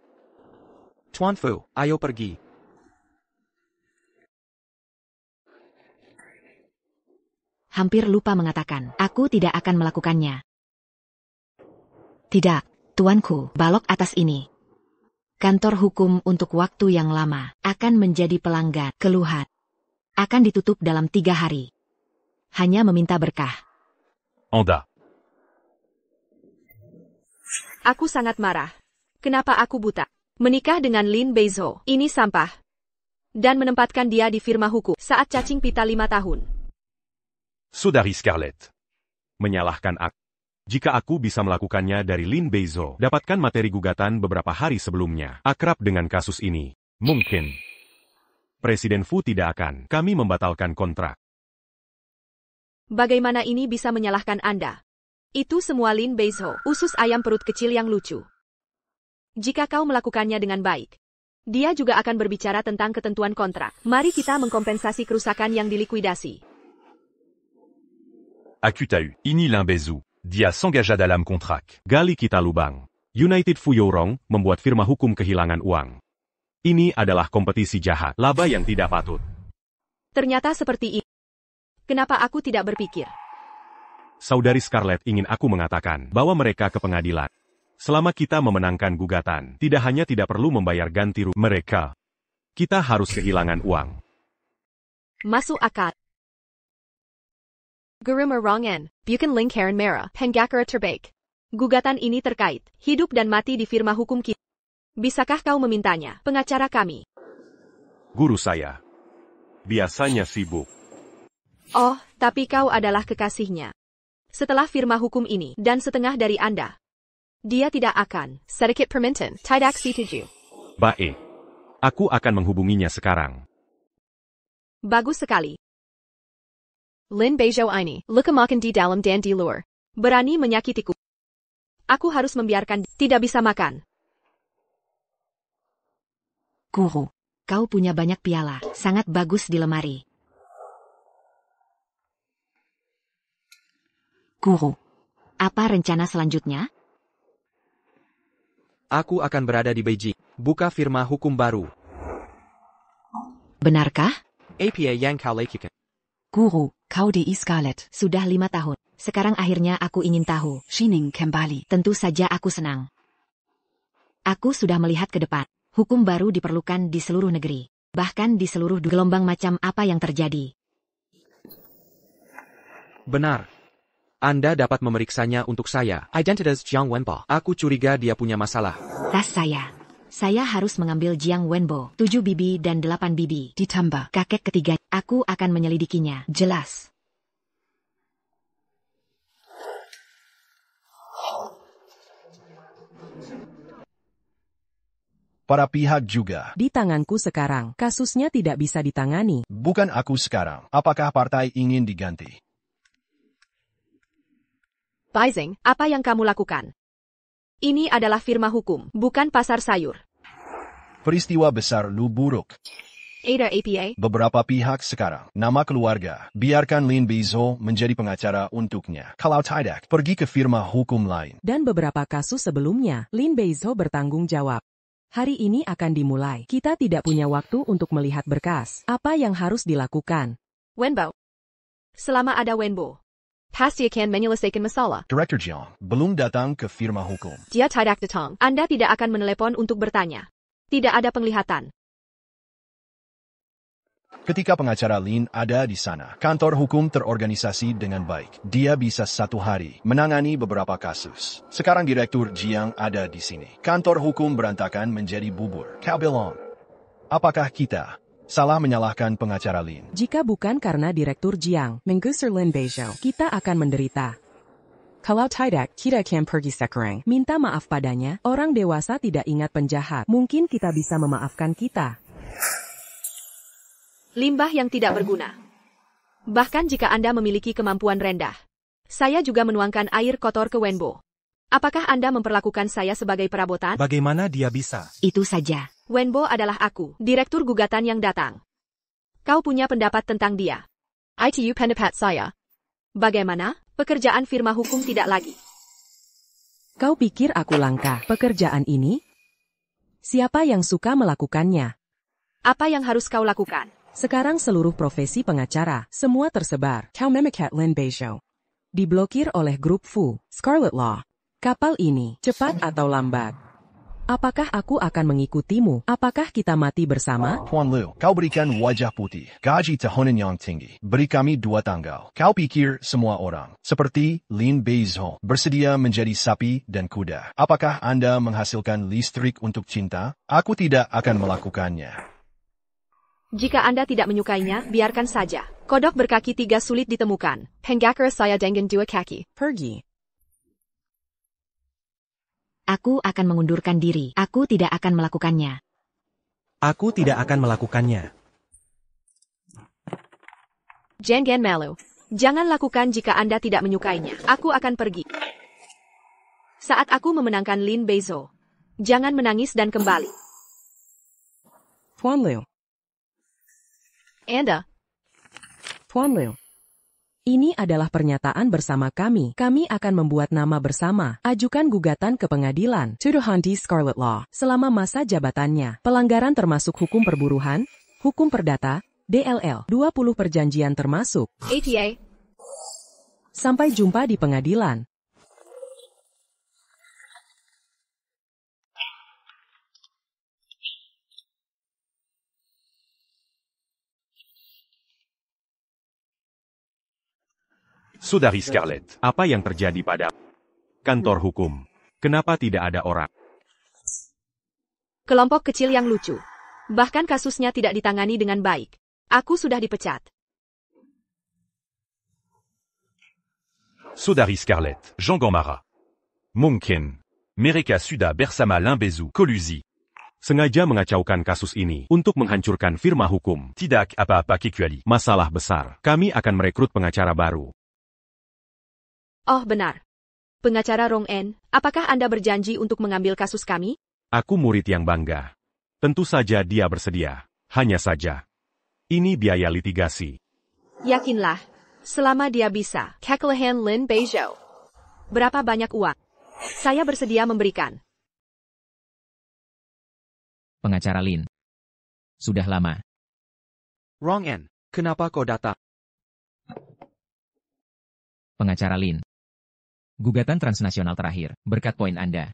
Tuan Fu, ayo pergi. Hampir lupa mengatakan, aku tidak akan melakukannya. Tidak, tuanku, balok atas ini. Kantor hukum untuk waktu yang lama akan menjadi pelanggan keluhan. Akan ditutup dalam 3 hari. Hanya meminta berkah. Anda. Aku sangat marah. Kenapa aku buta? Menikah dengan Lin Beizhou, ini sampah. Dan menempatkan dia di firma hukum saat cacing pita 5 tahun. Saudari Scarlett. Menyalahkan aku. Jika aku bisa melakukannya dari Lin Beizhou, dapatkan materi gugatan beberapa hari sebelumnya. Akrab dengan kasus ini. Mungkin. Presiden Fu tidak akan. Kami membatalkan kontrak. Bagaimana ini bisa menyalahkan Anda? Itu semua Lin Beizhou, usus ayam perut kecil yang lucu. Jika kau melakukannya dengan baik, dia juga akan berbicara tentang ketentuan kontrak. Mari kita mengkompensasi kerusakan yang dilikuidasi. Akutau, ini Lin Beizhou. Dia s'engagea dalam kontrak. Gali kita lubang. United Fuyorong membuat firma hukum kehilangan uang. Ini adalah kompetisi jahat, laba yang tidak patut. Ternyata seperti ini. Kenapa aku tidak berpikir? Saudari Scarlett ingin aku mengatakan bahwa mereka ke pengadilan. Selama kita memenangkan gugatan, tidak hanya tidak perlu membayar ganti rugi mereka. Kita harus kehilangan uang. Masuk akal. Guru Merongan, Bukan Ling Karen Mera, Penggakara terbaik. Gugatan ini terkait hidup dan mati di firma hukum kita. Bisakah kau memintanya, pengacara kami? Guru saya biasanya sibuk. Oh, tapi kau adalah kekasihnya. Setelah firma hukum ini dan setengah dari Anda, dia tidak akan sedikit permintaan, tidak setuju. Baik. Aku akan menghubunginya sekarang. Bagus sekali. Lin Bejo ini, luka makan di dalam dan di luar. Berani menyakitiku. Aku harus membiarkan tidak bisa makan. Guru, kau punya banyak piala, sangat bagus di lemari. Guru, apa rencana selanjutnya? Aku akan berada di Beijing, buka firma hukum baru. Benarkah? APA yang kau lakukan. Guru, kau di Scarlett. Sudah 5 tahun. Sekarang akhirnya aku ingin tahu. Shining kembali. Tentu saja aku senang. Aku sudah melihat ke depan. Hukum baru diperlukan di seluruh negeri. Bahkan di seluruh gelombang macam apa yang terjadi. Benar. Anda dapat memeriksanya untuk saya. Identitas Jiang Wenbo. Aku curiga dia punya masalah. Tas saya. Saya harus mengambil Jiang Wenbo, 7 bibi dan 8 bibi. Ditambah. Kakek ketiga, aku akan menyelidikinya. Jelas. Para pihak juga. Di tanganku sekarang, kasusnya tidak bisa ditangani. Bukan aku sekarang. Apakah partai ingin diganti? Baizing, apa yang kamu lakukan? Ini adalah firma hukum, bukan pasar sayur. Peristiwa besar lu buruk. Ada APA? Beberapa pihak sekarang. Nama keluarga. Biarkan Lin Beizhou menjadi pengacara untuknya. Kalau tidak, pergi ke firma hukum lain. Dan beberapa kasus sebelumnya, Lin Beizhou bertanggung jawab. Hari ini akan dimulai. Kita tidak punya waktu untuk melihat berkas. Apa yang harus dilakukan? Wenbo. Selama ada Wenbo, pasti akan menyelesaikan masalah. Director Jiang belum datang ke firma hukum. Dia tidak datang. Anda tidak akan menelepon untuk bertanya. Tidak ada penglihatan. Ketika pengacara Lin ada di sana, kantor hukum terorganisasi dengan baik. Dia bisa 1 hari menangani beberapa kasus. Sekarang Direktur Jiang ada di sini. Kantor hukum berantakan menjadi bubur. Kau bilang, apakah kita salah menyalahkan pengacara Lin? Jika bukan karena Direktur Jiang menggusur Lin Beizhou, kita akan menderita. Kalau tidak, kita akan pergi sekarang. Minta maaf padanya, orang dewasa tidak ingat penjahat. Mungkin kita bisa memaafkan kita. Limbah yang tidak berguna. Bahkan jika Anda memiliki kemampuan rendah. Saya juga menuangkan air kotor ke Wenbo. Apakah Anda memperlakukan saya sebagai perabotan? Bagaimana dia bisa? Itu saja. Wenbo adalah aku, direktur gugatan yang datang. Kau punya pendapat tentang dia. ITU pendapat saya. Bagaimana? Pekerjaan firma hukum tidak lagi. Kau pikir aku langka pekerjaan ini? Siapa yang suka melakukannya? Apa yang harus kau lakukan? Sekarang seluruh profesi pengacara, semua tersebar. Kau memikat Lin Beizhou. Diblokir oleh grup Fu, Scarlet Law. Kapal ini, cepat atau lambat. Apakah aku akan mengikutimu? Apakah kita mati bersama? Tuan Liu, kau berikan wajah putih, gaji tahunan yang tinggi. Beri kami 2 tanggal. Kau pikir semua orang, seperti Lin Beizhou, bersedia menjadi sapi dan kuda. Apakah Anda menghasilkan listrik untuk cinta? Aku tidak akan melakukannya. Jika Anda tidak menyukainya, biarkan saja. Kodok berkaki 3 sulit ditemukan. Penggakara saya dengan 2 kaki. Pergi. Aku akan mengundurkan diri. Aku tidak akan melakukannya. Aku tidak akan melakukannya. Jangan malu. Jangan lakukan jika Anda tidak menyukainya. Aku akan pergi. Saat aku memenangkan Lin Beizhou. Jangan menangis dan kembali. Tuan Liu. Anda. Tuan Liu. Ini adalah pernyataan bersama kami. Kami akan membuat nama bersama. Ajukan gugatan ke pengadilan. Tuduhan di Scarlet Law. Selama masa jabatannya. Pelanggaran termasuk hukum perburuhan, hukum perdata, DLL. 20 perjanjian termasuk. ATA. Sampai jumpa di pengadilan. Saudari Scarlett, apa yang terjadi pada kantor hukum? Kenapa tidak ada orang? Kelompok kecil yang lucu. Bahkan kasusnya tidak ditangani dengan baik. Aku sudah dipecat. Saudari Scarlett, Jean Gomara. Mungkin mereka sudah bersama Limbezu kolusi. Sengaja mengacaukan kasus ini untuk menghancurkan firma hukum. Tidak apa-apa kecuali masalah besar. Kami akan merekrut pengacara baru. Oh benar. Pengacara Rong En, apakah Anda berjanji untuk mengambil kasus kami? Aku murid yang bangga. Tentu saja dia bersedia. Hanya saja. Ini biaya litigasi. Yakinlah, selama dia bisa. Kekalahan Lin Beizhou. Berapa banyak uang? Saya bersedia memberikan. Pengacara Lin. Sudah lama. Rong En, kenapa kau datang? Pengacara Lin. Gugatan transnasional terakhir, berkat poin Anda.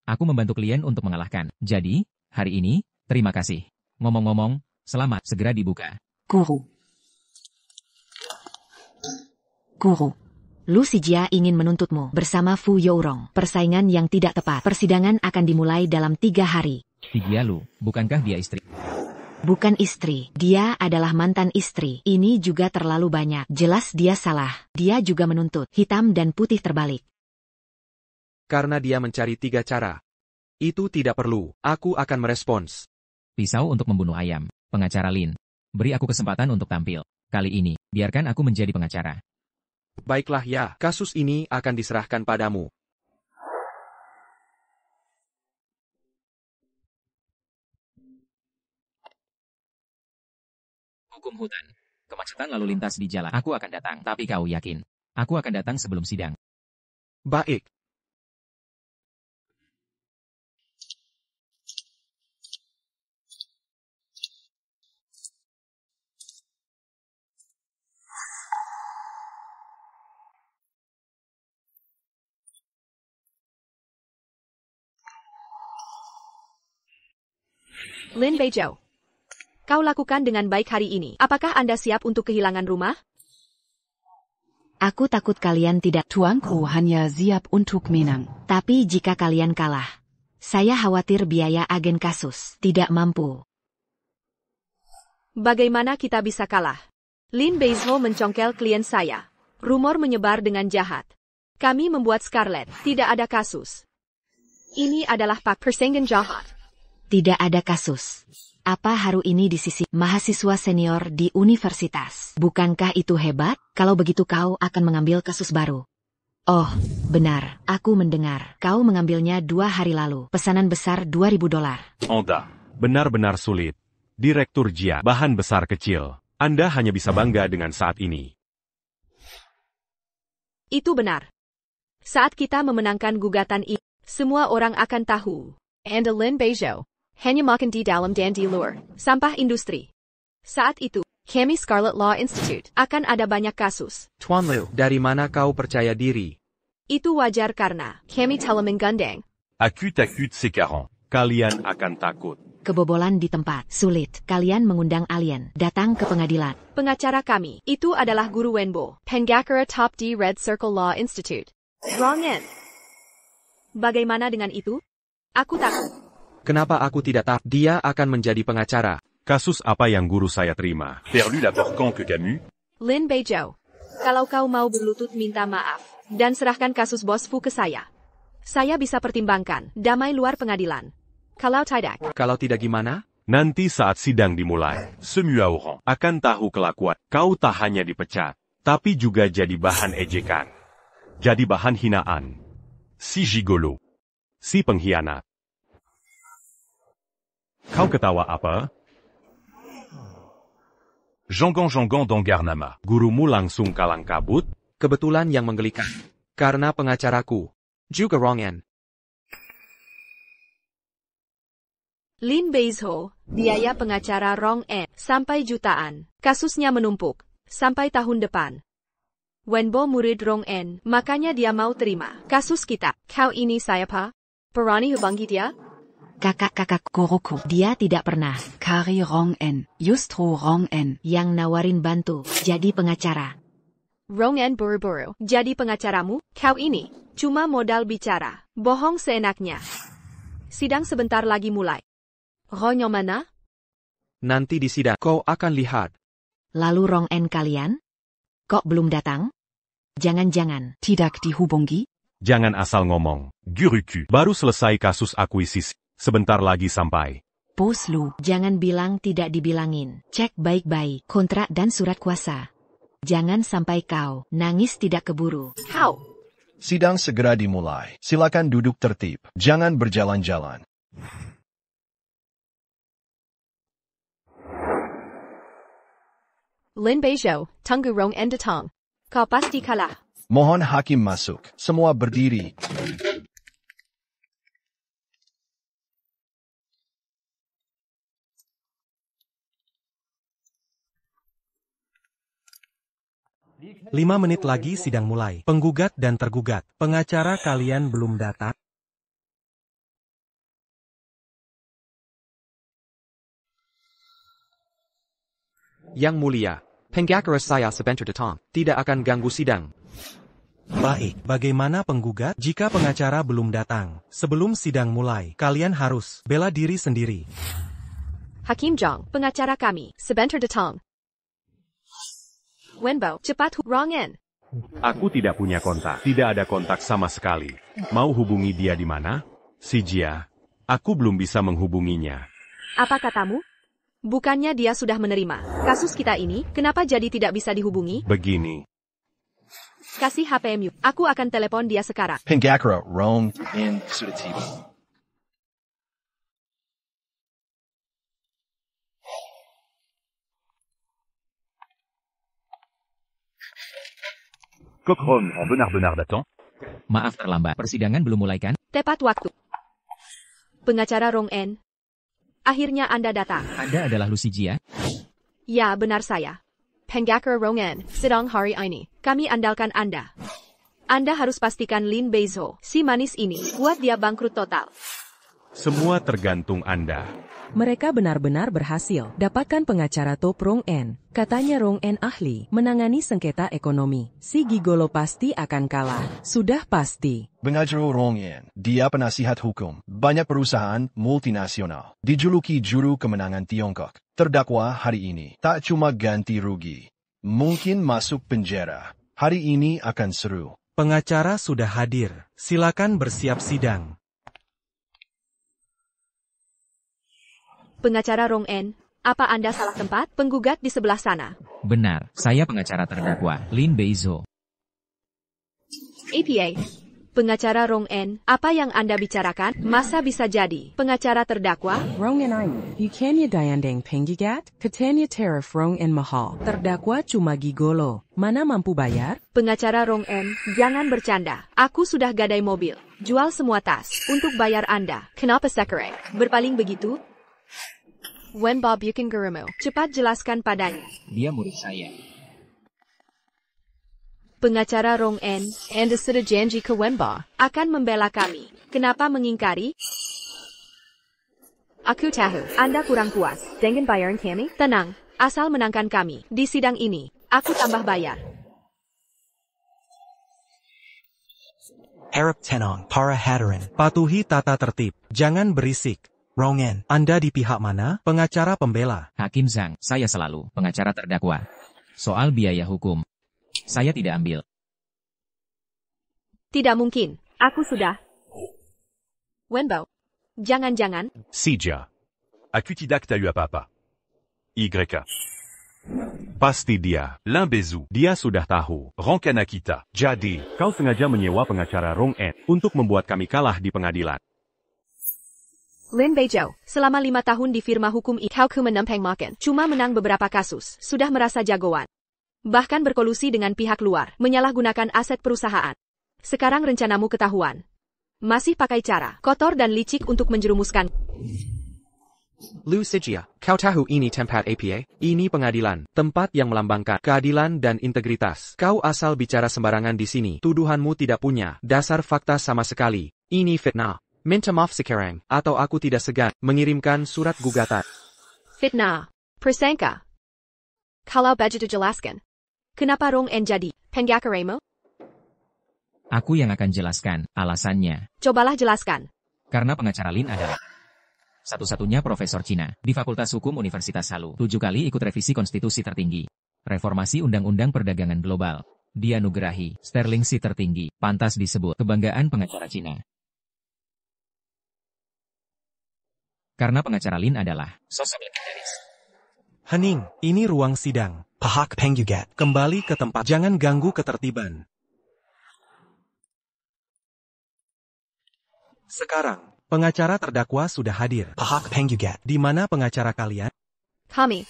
Aku membantu klien untuk mengalahkan. Jadi, hari ini, terima kasih. Ngomong-ngomong, selamat, segera dibuka. Guru. Lu Sijia ingin menuntutmu bersama Fu Yourong. Persaingan yang tidak tepat. Persidangan akan dimulai dalam 3 hari. Sijia Lu, bukankah dia istri? Bukan istri, dia adalah mantan istri. Ini juga terlalu banyak. Jelas dia salah. Dia juga menuntut. Hitam dan putih terbalik. Karena dia mencari 3 cara. Itu tidak perlu. Aku akan merespons. Pisau untuk membunuh ayam. Pengacara Lin. Beri aku kesempatan untuk tampil. Kali ini, biarkan aku menjadi pengacara. Baiklah ya, kasus ini akan diserahkan padamu. Hukum hutan. Kemacetan lalu lintas di jalan. Aku akan datang. Tapi kau yakin? Aku akan datang sebelum sidang. Baik. Lin Beizhou. Kau lakukan dengan baik hari ini. Apakah Anda siap untuk kehilangan rumah? Aku takut kalian tidak. Tuanku hanya siap untuk menang. Tapi jika kalian kalah, saya khawatir biaya agen kasus tidak mampu. Bagaimana kita bisa kalah? Lin Beizhou mencongkel klien saya. Rumor menyebar dengan jahat. Kami membuat Scarlett. Tidak ada kasus. Ini adalah pak persaingan jahat. Tidak ada kasus. Apa haru ini di sisi mahasiswa senior di universitas? Bukankah itu hebat? Kalau begitu kau akan mengambil kasus baru. Oh, benar. Aku mendengar. Kau mengambilnya 2 hari lalu. Pesanan besar $2.000. Anda, benar-benar sulit. Direktur Jia, bahan besar kecil. Anda hanya bisa bangga dengan saat ini. Itu benar. Saat kita memenangkan gugatan ini, semua orang akan tahu. Anda Lin Beizhou. Hanya makan di dalam dan di luar. Sampah industri. Saat itu, kami Scarlet Law Institute akan ada banyak kasus. Tuan Liu, dari mana kau percaya diri? Itu wajar karena kami telah menggandeng. Akut-akut sekarang. Kalian akan takut. Kebobolan di tempat. Sulit. Kalian mengundang alien. Datang ke pengadilan. Pengacara kami, itu adalah Guru Wenbo. Pengacara top di Red Circle Law Institute. Rong En. Bagaimana dengan itu? Aku takut. Kenapa aku tidak tahu? Dia akan menjadi pengacara. Kasus apa yang guru saya terima? Perlu laporkan ke Camus? Lin Beizhou. Kalau kau mau berlutut minta maaf, dan serahkan kasus Bos Fu ke saya. Saya bisa pertimbangkan, damai luar pengadilan. Kalau tidak gimana? Nanti saat sidang dimulai, semua orang akan tahu kelakuan. Kau tak hanya dipecat, tapi juga jadi bahan ejekan. Jadi bahan hinaan. Si gigolo. Si pengkhianat. Kau ketawa apa? Jonggong Donggarnama. Gurumu langsung kalang kabut? Kebetulan yang menggelikan. Karena pengacaraku juga Rong-en. Lin Beizho, biaya pengacara Rong-en, sampai jutaan. Kasusnya menumpuk, sampai tahun depan. Wenbo murid Rong-en, makanya dia mau terima kasus kita. Kau ini siapa? Berani hubungi dia? Kakak-kakak Goroku. dia tidak pernah Kari Rong-en. Justru Rong-en. yang nawarin bantu jadi pengacara. Rong-en buru-buru, jadi pengacaramu? Kau ini, cuma modal bicara, bohong seenaknya. Sidang sebentar lagi mulai. Ronyo mana? Nanti di sidang kau akan lihat. Lalu Rong-en kalian? Kok belum datang? Jangan-jangan Tidak dihubungi? Jangan asal ngomong. Guruku. Baru selesai kasus akuisisi. Sebentar lagi sampai. Bos Lu. jangan bilang tidak dibilangin. Cek baik-baik kontrak dan surat kuasa. Jangan sampai kau nangis tidak keburu. Kau. Sidang segera dimulai. Silakan duduk tertib. Jangan berjalan-jalan. Lin Beizho, tunggu Rong-en datang. Kau pasti kalah. Mohon hakim masuk. Semua berdiri. Lima menit lagi sidang mulai. Penggugat dan tergugat. Pengacara kalian belum datang? Yang mulia, pengacara saya sebentar datang. Tidak akan ganggu sidang. Baik, bagaimana penggugat? Jika pengacara belum datang, sebelum sidang mulai, kalian harus bela diri sendiri. Hakim Zhang, pengacara kami, sebentar datang. Wenbo, cepat Rong-en. Aku tidak punya kontak. Tidak ada kontak sama sekali. Mau hubungi dia di mana? Si Jia. Aku belum bisa menghubunginya. Apa katamu? Bukannya dia sudah menerima kasus kita ini, kenapa jadi tidak bisa dihubungi? Begini. Kasih HPMU, aku akan telepon dia sekarang. Pengacara Rong-en sudah tiba. Cochrane en benar-benar datant. Maaf terlambat, persidangan belum mulai kan? Tepat waktu. Pengacara Rong-en. Akhirnya Anda datang. Anda adalah Lucy Jia? Ya, benar saya. Pengacara Rong-en, sidang hari ini. Kami andalkan Anda. Anda harus pastikan Lin Beizho, si manis ini, buat dia bangkrut total. Semua tergantung Anda. Mereka benar-benar berhasil dapatkan pengacara top Rong-en. Katanya Rong-en ahli menangani sengketa ekonomi. Si gigolo pasti akan kalah. Sudah pasti. Pengacara Rong-en, dia penasihat hukum. Banyak perusahaan multinasional. Dijuluki juru kemenangan Tiongkok. Terdakwa hari ini tak cuma ganti rugi. Mungkin masuk penjara. Hari ini akan seru. Pengacara sudah hadir. Silakan bersiap sidang. Pengacara Rong-en, apa Anda salah tempat? Penggugat di sebelah sana. Benar, saya pengacara terdakwa, Lin Beizho. APA. Pengacara Rong-en, apa yang Anda bicarakan? Masa bisa jadi pengacara terdakwa? Rong-en ini, bukannya dayandeng penggugat? Katanya tarif Rong-en mahal. Terdakwa cuma gigolo. Mana mampu bayar? Pengacara Rong-en, jangan bercanda. Aku sudah gadai mobil. Jual semua tas untuk bayar Anda. Kenapa sekere? Berpaling begitu? Wenbo bukan gurumu. Cepat jelaskan padanya. Dia murid saya. Pengacara Rong-en, Anda sudah janji ke Wenbo akan membela kami. Kenapa mengingkari? Aku tahu, Anda kurang puas dengan bayaran kami. Tenang, asal menangkan kami. Di sidang ini, aku tambah bayar. Harap tenang, para hadirin. Patuhi tata tertib. Jangan berisik. Rong-en, Anda di pihak mana? Pengacara pembela. Hakim Zhang, saya selalu pengacara terdakwa. Soal biaya hukum, saya tidak ambil. Tidak mungkin. Aku sudah. Wenbo, jangan-jangan. Si Jia. Aku tidak tahu apa-apa. YK. Pasti dia. Lin Beizho. Dia sudah tahu. Rencana kita. Jadi, kau sengaja menyewa pengacara Rong-en untuk membuat kami kalah di pengadilan. Lin Beizhou, selama 5 tahun di firma hukum kau ke menempeng makan. Cuma menang beberapa kasus, sudah merasa jagoan. Bahkan berkolusi dengan pihak luar, menyalahgunakan aset perusahaan. Sekarang rencanamu ketahuan. Masih pakai cara kotor dan licik untuk menjerumuskan. Lu Sijia, kau tahu ini tempat APA? Ini pengadilan, tempat yang melambangkan keadilan dan integritas. Kau asal bicara sembarangan di sini. Tuduhanmu tidak punya dasar fakta sama sekali. Ini fitnah. Minta maaf sekarang, atau aku tidak segan mengirimkan surat gugatan. Fitnah. Persangka. Kalau baju jelaskan. Kenapa Rong En jadi penggakaremu? Aku yang akan jelaskan alasannya. Cobalah jelaskan. Karena pengacara Lin adalah satu-satunya profesor Cina di Fakultas Hukum Universitas Halu. 7 kali ikut revisi konstitusi tertinggi. Reformasi Undang-Undang Perdagangan Global. Dianugerahi Sterling C tertinggi. Pantas disebut kebanggaan pengacara Cina. Karena pengacara Lin adalah sosok legendaris. Hening, ini ruang sidang. Pahak Pengyugat. Kembali ke tempat. Jangan ganggu ketertiban. Sekarang, pengacara terdakwa sudah hadir. Pahak Pengyugat. Di mana pengacara kalian? Kami.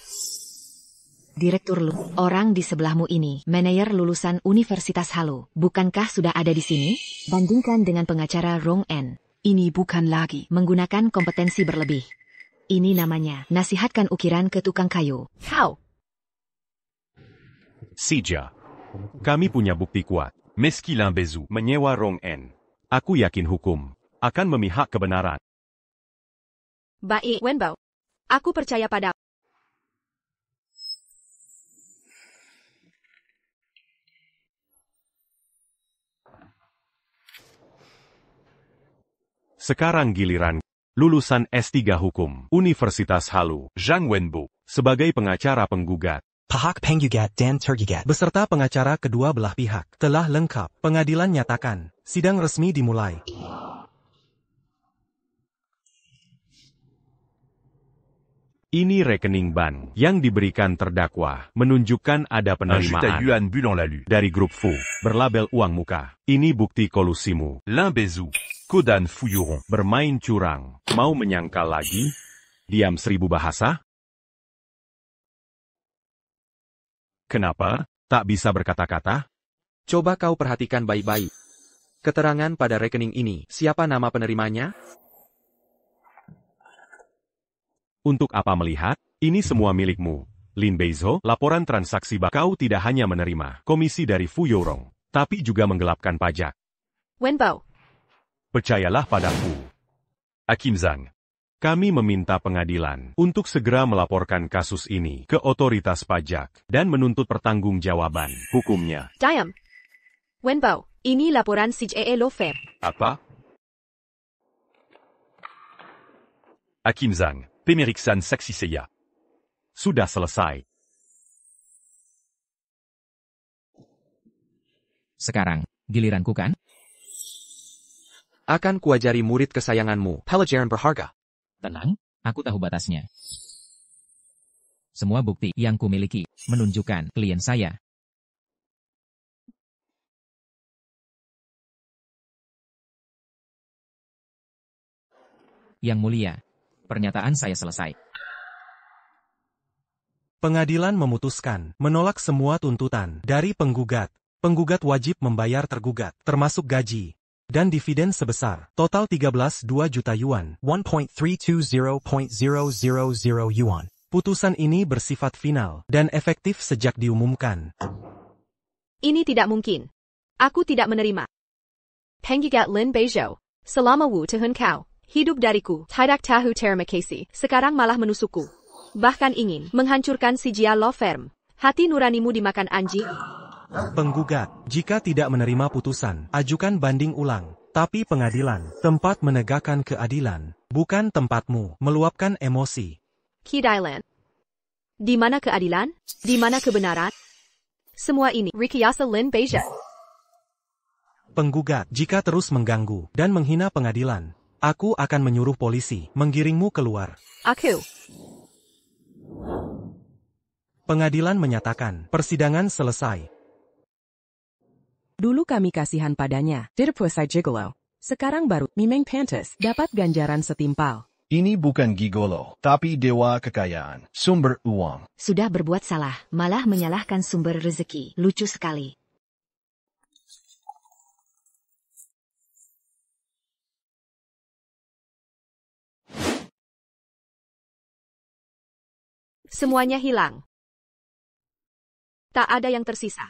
Direktur Lu, orang di sebelahmu ini, manajer lulusan Universitas Halu. Bukankah sudah ada di sini? Bandingkan dengan pengacara Rong En. Ini bukan lagi Menggunakan kompetensi berlebih. Ini namanya, nasihatkan ukiran ke tukang kayu. Kau. Sijia. Kami punya bukti kuat. Meski Lin Beizhou menyewa Rong En. Aku yakin hukum akan memihak kebenaran. Baik, Wenbo. Aku percaya pada. Sekarang giliran lulusan S3 Hukum Universitas Halu, Zhang Wenbo, sebagai pengacara penggugat. Pahak Pengyugat dan Tergigat. Beserta pengacara kedua belah pihak. Telah lengkap. Pengadilan nyatakan. Sidang resmi dimulai. Ini rekening bank yang diberikan terdakwa, menunjukkan ada penerimaan dari grup Fu, berlabel uang muka. Ini bukti kolusimu. Lin Beizhou, Kodan Fuyuron, bermain curang. Mau menyangkal lagi? Diam 1000 bahasa? Kenapa? Tak bisa berkata-kata? Coba kau perhatikan baik-baik. Keterangan pada rekening ini, siapa nama penerimanya? Untuk apa melihat? Ini semua milikmu. Lin Beizhou, laporan transaksi kau tidak hanya menerima komisi dari Fu Yorong, tapi juga menggelapkan pajak. Wenbo. Percayalah padaku. Hakim Zhang. Kami meminta pengadilan untuk segera melaporkan kasus ini ke otoritas pajak dan menuntut pertanggungjawaban hukumnya. Diam. Wenbo, ini laporan CJE Law Firm. Apa? Hakim Zhang. Pemeriksaan saksi saya sudah selesai. Sekarang, giliranku kan? Akan kuajari murid kesayanganmu, pelajaran berharga. Tenang, aku tahu batasnya. Semua bukti yang kumiliki menunjukkan klien saya. Yang mulia, pernyataan saya selesai. Pengadilan memutuskan menolak semua tuntutan dari penggugat. Penggugat wajib membayar tergugat, termasuk gaji dan dividen sebesar total 13,2 juta yuan. 1.320.000 yuan. Putusan ini bersifat final dan efektif sejak diumumkan. Ini tidak mungkin. Aku tidak menerima. Penggugat Lin Beizhou, selama Wu tahun kau hidup dariku, tidak tahu terima kasih. Sekarang malah menusukku. Bahkan ingin menghancurkan CJE Law Firm. Hati nuranimu dimakan anjing. Penggugat, jika tidak menerima putusan, ajukan banding ulang. Tapi pengadilan, tempat menegakkan keadilan, bukan tempatmu meluapkan emosi. Keadilan. Di mana keadilan? Di mana kebenaran? Semua ini rekayasa Lin Beizhou. Penggugat, jika terus mengganggu dan menghina pengadilan, aku akan menyuruh polisi menggiringmu keluar. Aku. Pengadilan menyatakan persidangan selesai. Dulu kami kasihan padanya, Dirpuasai Gigolo. Sekarang baru, Mimeng Pantas, dapat ganjaran setimpal. Ini bukan gigolo, tapi dewa kekayaan, sumber uang. Sudah berbuat salah, malah menyalahkan sumber rezeki. Lucu sekali. Semuanya hilang. Tak ada yang tersisa.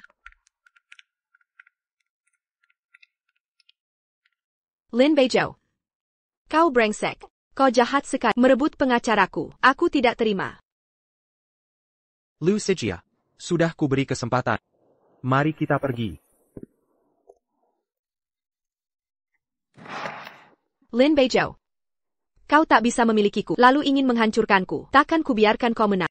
Lin Beizhou. Kau brengsek. Kau jahat sekali merebut pengacaraku. Aku tidak terima. Lu Sijia, sudah kuberi kesempatan. Mari kita pergi. Lin Beizhou. Kau tak bisa memilikiku, lalu ingin menghancurkanku. Takkan kubiarkan kau menang.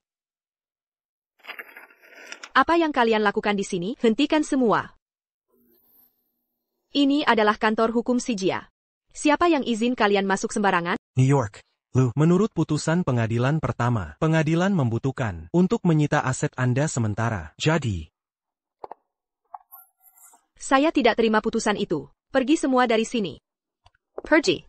Apa yang kalian lakukan di sini? Hentikan semua. Ini adalah kantor hukum Sijia. Siapa yang izin kalian masuk sembarangan? New York. Lu. Menurut putusan pengadilan pertama, pengadilan membutuhkan untuk menyita aset Anda sementara. Jadi, Saya tidak terima putusan itu. Pergi semua dari sini. Pergi.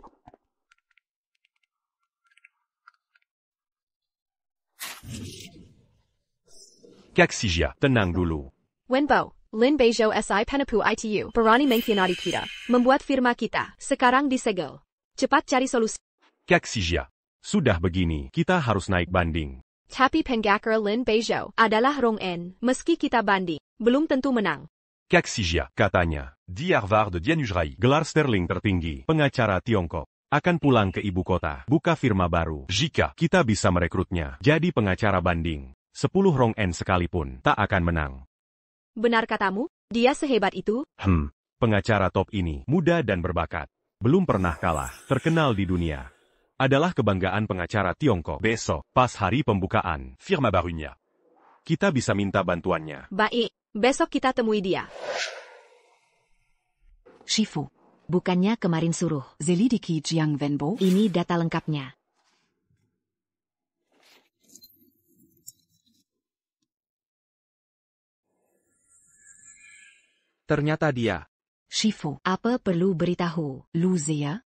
Kak Sijia, tenang dulu. Wenbo, Lin Beizhou Si Penapu Itu, berani mengkhianati kita, membuat firma kita, sekarang disegel. Cepat cari solusi. Kak Sijia, sudah begini, kita harus naik banding. Tapi Pengacara Lin Beizhou adalah Rong En, meski kita banding, belum tentu menang. Kak Sijia, katanya, di Harvard Dianujrai, gelar sterling tertinggi, pengacara Tiongkok, akan pulang ke ibu kota, buka firma baru. Jika kita bisa merekrutnya, jadi pengacara banding, 10 Rong En sekalipun, tak akan menang. Benar katamu? Dia sehebat itu? Pengacara top ini, muda dan berbakat. Belum pernah kalah, terkenal di dunia. Adalah kebanggaan pengacara Tiongkok. Besok, pas hari pembukaan, firma barunya. Kita bisa minta bantuannya. Baik, besok kita temui dia. Shifu. Bukannya kemarin suruh. Selidiki Jiang Wenbo. Ini data lengkapnya. Ternyata dia. Shifu. Apa perlu beritahu? Lu Zia.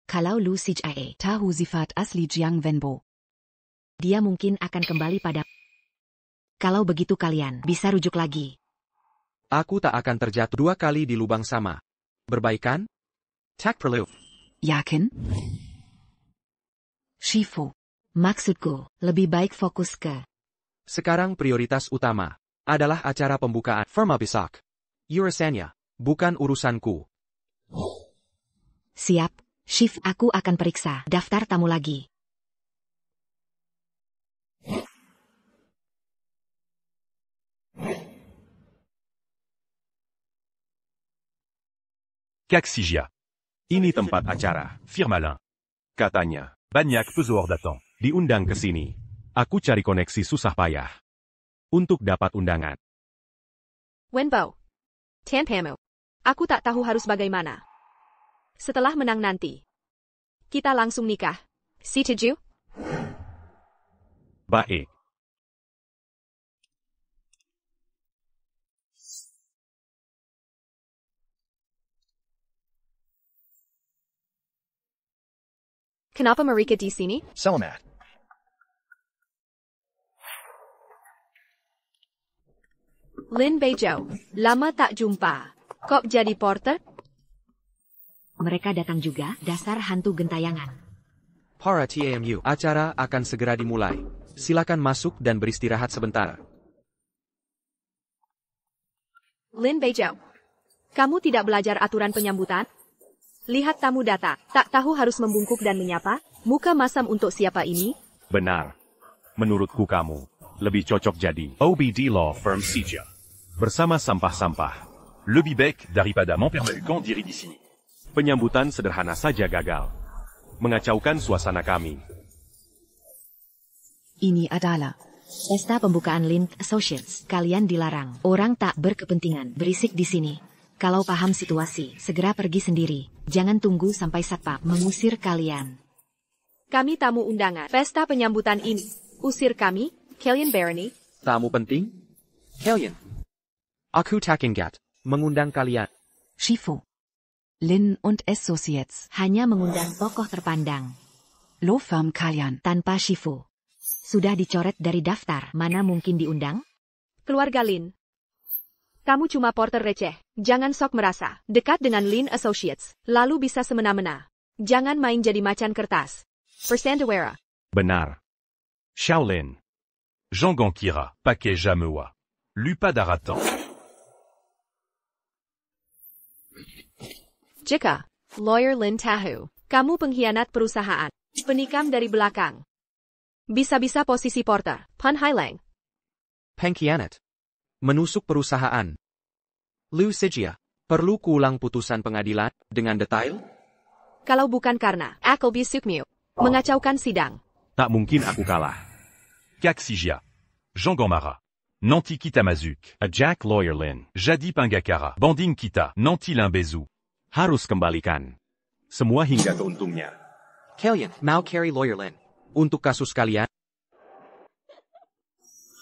Kalau Lu Sijia, Tahu sifat asli Jiang Wenbo. dia mungkin akan kembali pada... Kalau begitu kalian bisa rujuk lagi. Aku tak akan terjatuh 2 kali di lubang sama. Berbaikan? Tak perlu. Yakin? Shifu. Maksudku, lebih baik fokus ke... Sekarang prioritas utama adalah acara pembukaan firma besok. Urusannya, bukan urusanku. Siap, Shift, aku akan periksa daftar tamu lagi. Kak Sijia. Ini tempat acara, firma Lin. Katanya, banyak pesohor datang. Diundang ke sini. Aku cari koneksi susah payah. Untuk dapat undangan. Wenbo. Tanpamu. Aku tak tahu harus bagaimana. Setelah menang nanti, kita langsung nikah. Setuju? Baik. Kenapa mereka di sini? Selamat. Lin Beizhou, lama tak jumpa. Kok jadi porter? Mereka datang juga, dasar hantu gentayangan. Para TAMU, acara akan segera dimulai. Silakan masuk dan beristirahat sebentar. Lin Beizhou, kamu tidak belajar aturan penyambutan? Lihat tamu datang, tak tahu harus membungkuk dan menyapa? Muka masam untuk siapa ini? Benar. Menurutku kamu, lebih cocok jadi OBD Law Firm Sijia. Bersama sampah-sampah. Lebih baik daripada mempermalukan diri di sini. Penyambutan sederhana saja gagal. Mengacaukan suasana kami. Ini adalah Pesta pembukaan Lin Associates. Kalian dilarang. Orang tak berkepentingan berisik di sini. Kalau paham situasi, segera pergi sendiri. Jangan tunggu sampai satpam mengusir kalian. Kami tamu undangan. Pesta penyambutan ini. Usir kami, kalian Barony. Tamu penting? Kalian. Aku tak ingat mengundang kalian. Shifu. Lin und Associates. Hanya mengundang tokoh terpandang. Law firm kalian. Tanpa Shifu. Sudah dicoret dari daftar. Mana mungkin diundang? Keluarga Lin. Kamu cuma porter receh. Jangan sok merasa dekat dengan Lin Associates, lalu bisa semena-mena. Jangan main jadi macan kertas. Persandawara. Benar. Shaolin. Jangan kira pakai jamewa. Lupa daratan. Jika, lawyer Lin tahu, kamu pengkhianat perusahaan, penikam dari belakang. Bisa-bisa posisi porter, Pan Hailang. Pengkhianat. Menusuk perusahaan. Liu Sijia, perlu kuulang putusan pengadilan dengan detail? Kalau bukan karena Appleby Sukmu mengacaukan sidang. Tak mungkin aku kalah. Kak Sijia. Jangan marah. Nanti kita mazuk. A Jack Lawyer Lin. Jadi Panggakara. Banding kita. Nanti Limbezu. Harus kembalikan. Semua hingga ke untungnya. Kalian mau carry lawyer Lin. Untuk kasus kalian?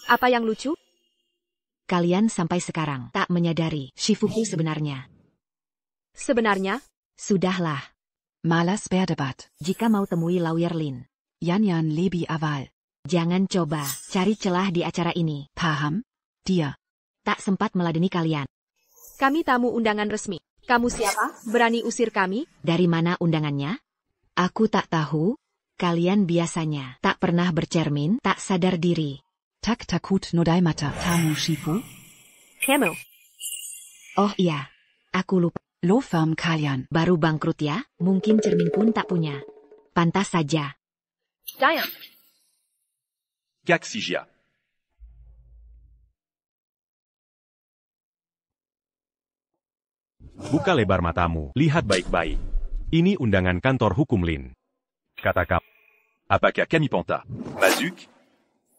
Apa yang lucu? Kalian sampai sekarang tak menyadari Shifuku sebenarnya. Sebenarnya? Sudahlah. Malas berdebat. Jika mau temui lawyer Lin, Yan lebih awal. jangan coba cari celah di acara ini. Paham? Dia. Tak sempat meladeni kalian. Kami tamu undangan resmi. Kamu siapa? Berani usir kami? Dari mana undangannya? Aku tak tahu. Kalian biasanya tak pernah bercermin, tak sadar diri. Tak takut nodai mata. Tamu Shifu? Kamu. Oh iya, aku lupa. Law firm kalian. Baru bangkrut ya, mungkin cermin pun tak punya. Pantas saja. Dayang. Kak Sijia. Buka lebar matamu, lihat baik-baik. Ini undangan kantor hukum Lin. Katakan, apakah kami ponta? Mazuk?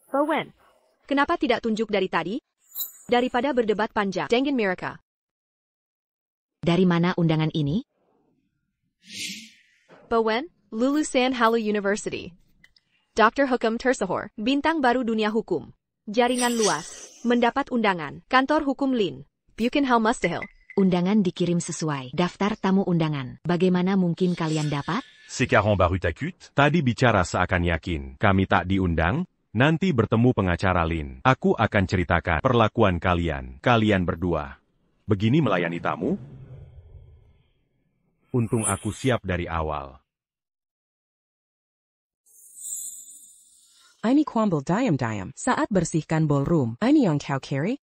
Bowen. Kenapa tidak tunjuk dari tadi? Daripada berdebat panjang. Dengin Miraka. Dari mana undangan ini? Bowen, Lulusan Halu University. Dr. Hukum Tersahor, bintang baru dunia hukum. Jaringan luas. Mendapat undangan. Kantor hukum Lin. Buchan Hal Mustahil. Undangan dikirim sesuai daftar tamu undangan. Bagaimana mungkin kalian dapat? Sekarang baru takut? Tadi bicara seakan yakin. Kami tak diundang? Nanti bertemu pengacara Lin. Aku akan ceritakan perlakuan kalian. Kalian berdua. Begini melayani tamu? Untung aku siap dari awal. Ini Kwambel Dayam saat bersihkan ballroom. Ini yang kau carry?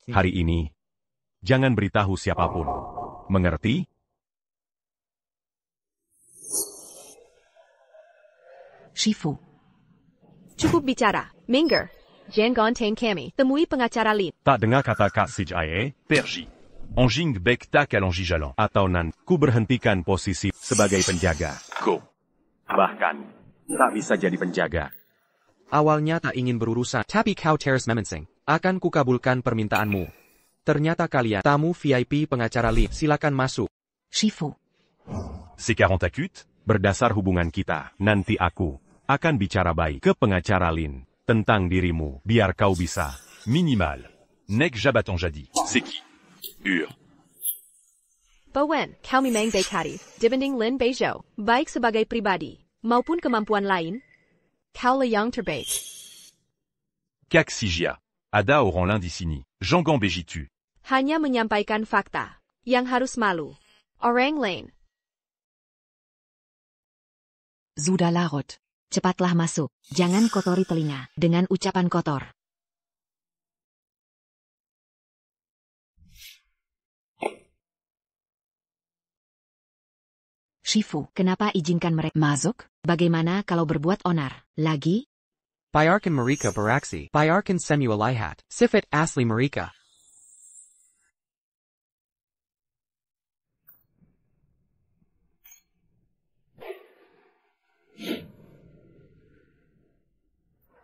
Hari ini, jangan beritahu siapapun. Mengerti? Shifu. Cukup bicara. Minger. Jangan teng kami. Temui pengacara Lin. Tak dengar kata Kak Sijia, pergi. Anjing bek tak alongi jalan. Atau nan, ku berhentikan posisi sebagai penjaga. Ko. Bahkan, tak bisa jadi penjaga. Awalnya tak ingin berurusan, tapi kau terus memensing. Akan kukabulkan permintaanmu. Ternyata kalian tamu VIP pengacara Lin. Silakan masuk. Shifu. Sekarang takut? Berdasar hubungan kita, nanti aku akan bicara baik ke pengacara Lin tentang dirimu, biar kau bisa minimal. Nek jabatan jadi. Seki. Bowen, kami memang baik hati. Dibanding Lin Beizhou, baik sebagai pribadi, maupun kemampuan lain. Kau le yang terbaik. Kak Sijia. Ada orang lain di sini. Jangan begitu. Hanya menyampaikan fakta. Yang harus malu. Orang lain. Sudah larut. Cepatlah masuk. Jangan kotori telinga dengan ucapan kotor. Shifu. Kenapa izinkan mereka masuk? Bagaimana kalau berbuat onar lagi? Bayarkan Marika beraksi. Bayarkan Semu Alihat. Sifat asli Marika.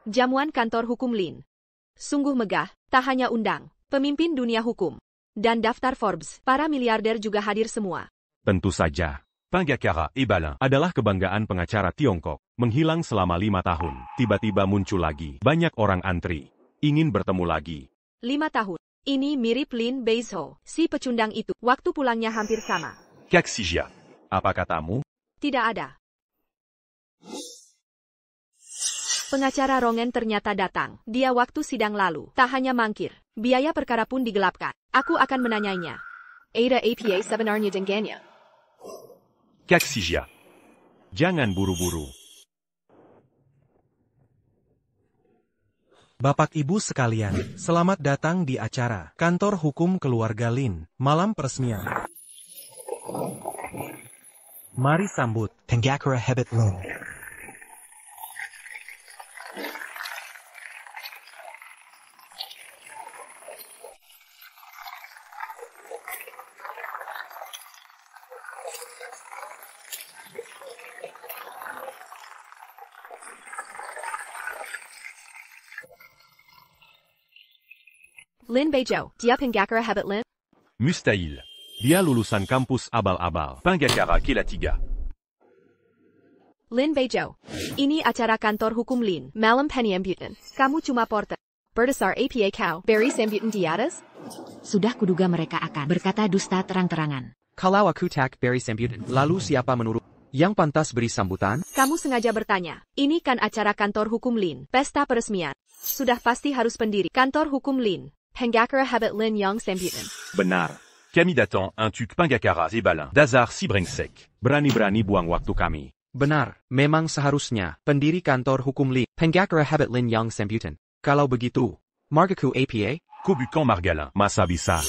Jamuan kantor hukum Lin. Sungguh megah, tak hanya undang pemimpin dunia hukum dan daftar Forbes, para miliarder juga hadir semua. Tentu saja. Pengacara Ebalin adalah kebanggaan pengacara Tiongkok. Menghilang selama 5 tahun. Tiba-tiba muncul lagi. Banyak orang antri. Ingin bertemu lagi. 5 tahun. Ini mirip Lin Beizhou, si pecundang itu. Waktu pulangnya hampir sama. Caxijia. Apa katamu? Tidak ada. Pengacara Rongen ternyata datang. Dia waktu sidang lalu. Tak hanya mangkir. Biaya perkara pun digelapkan. Aku akan menanyainya. Ada APA sebenarnya dengannya. Caxijia. Jangan buru-buru. Bapak Ibu sekalian, selamat datang di acara Kantor Hukum Keluarga Lin, malam peresmian. Mari sambut Pengacara Hebat Lin. Lin Beizhou, dia pengacara hebat Lin? Mustahil. Dia lulusan kampus abal-abal. Pengacara Kila 3. Lin Beizhou. Ini acara kantor hukum Lin. Malam penyambutan. Kamu cuma porter. Berdasar APA kau, beri sambutan di atas? Sudah kuduga mereka akan berkata dusta terang-terangan. Kalau aku tak beri sambutan, lalu siapa menurut yang pantas beri sambutan? Kamu sengaja bertanya. Ini kan acara kantor hukum Lin. Pesta peresmian. Sudah pasti harus pendiri. Kantor hukum Lin. Pengacara hebat Lin yang sambutan. Benar. Kami datang untuk pengacara Ebalin. Dasar si brengsek. Berani-berani buang waktu kami. Benar, memang seharusnya pendiri kantor hukum Lin. Pengacara hebat Lin yang sambutan. Kalau begitu, margaku APA? Kobukan Margalin. Masa bisa.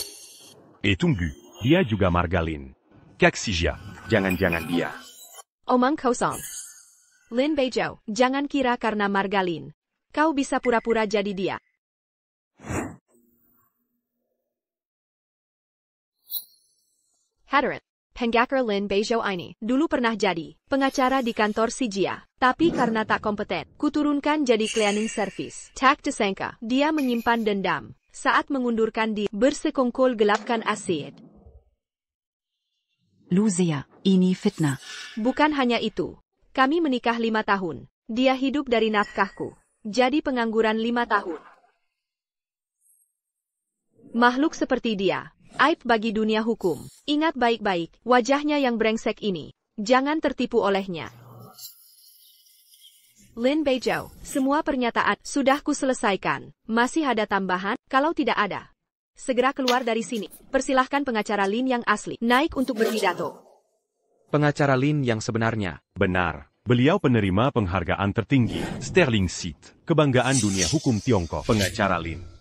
Tunggu. Dia juga Margalin. Caxijia. Jangan-jangan dia. Omong kosong. Lin Beizhou, jangan kira karena Margalin. Kau bisa pura-pura jadi dia. Hadirin, pengacara Lin Beizhou ini dulu pernah jadi pengacara di kantor Sijia, tapi karena tak kompeten, kuturunkan jadi cleaning service. Tak disangka, dia menyimpan dendam saat mengundurkan diri, bersekongkol gelapkan asid. Luzia, ini fitnah. Bukan hanya itu, kami menikah 5 tahun. Dia hidup dari nafkahku, jadi pengangguran 5 tahun. Makhluk seperti dia. Aib bagi dunia hukum. Ingat baik-baik, wajahnya yang brengsek ini. Jangan tertipu olehnya. Lin Beizhou, semua pernyataan sudah kuselesaikan. Masih ada tambahan? Kalau tidak ada, segera keluar dari sini. Persilahkan pengacara Lin yang asli naik untuk berpidato. Pengacara Lin yang sebenarnya. Benar. Beliau penerima penghargaan tertinggi. Sterling Seat. Kebanggaan dunia hukum Tiongkok. Pengacara Lin.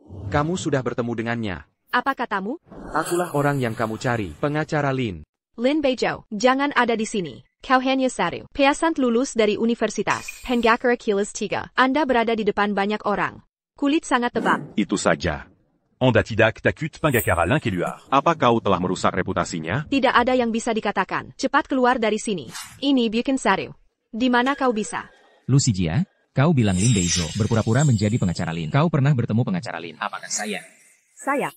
Kamu sudah bertemu dengannya. Apa katamu? Akulah orang yang kamu cari, pengacara Lin. Lin Beizhou, jangan ada di sini. Kau hanya satu. Peasant lulus dari universitas. Pengacara Kelas 3. Anda berada di depan banyak orang. Kulit sangat tebal. Itu saja. Anda tidak takut pengacara Lin keluar. Apa kau telah merusak reputasinya? Tidak ada yang bisa dikatakan. Cepat keluar dari sini. Ini bikin satu. Di mana kau bisa? Lucijia, kau bilang Lin Beizhou berpura-pura menjadi pengacara Lin. Kau pernah bertemu pengacara Lin. Apakah saya? Saya.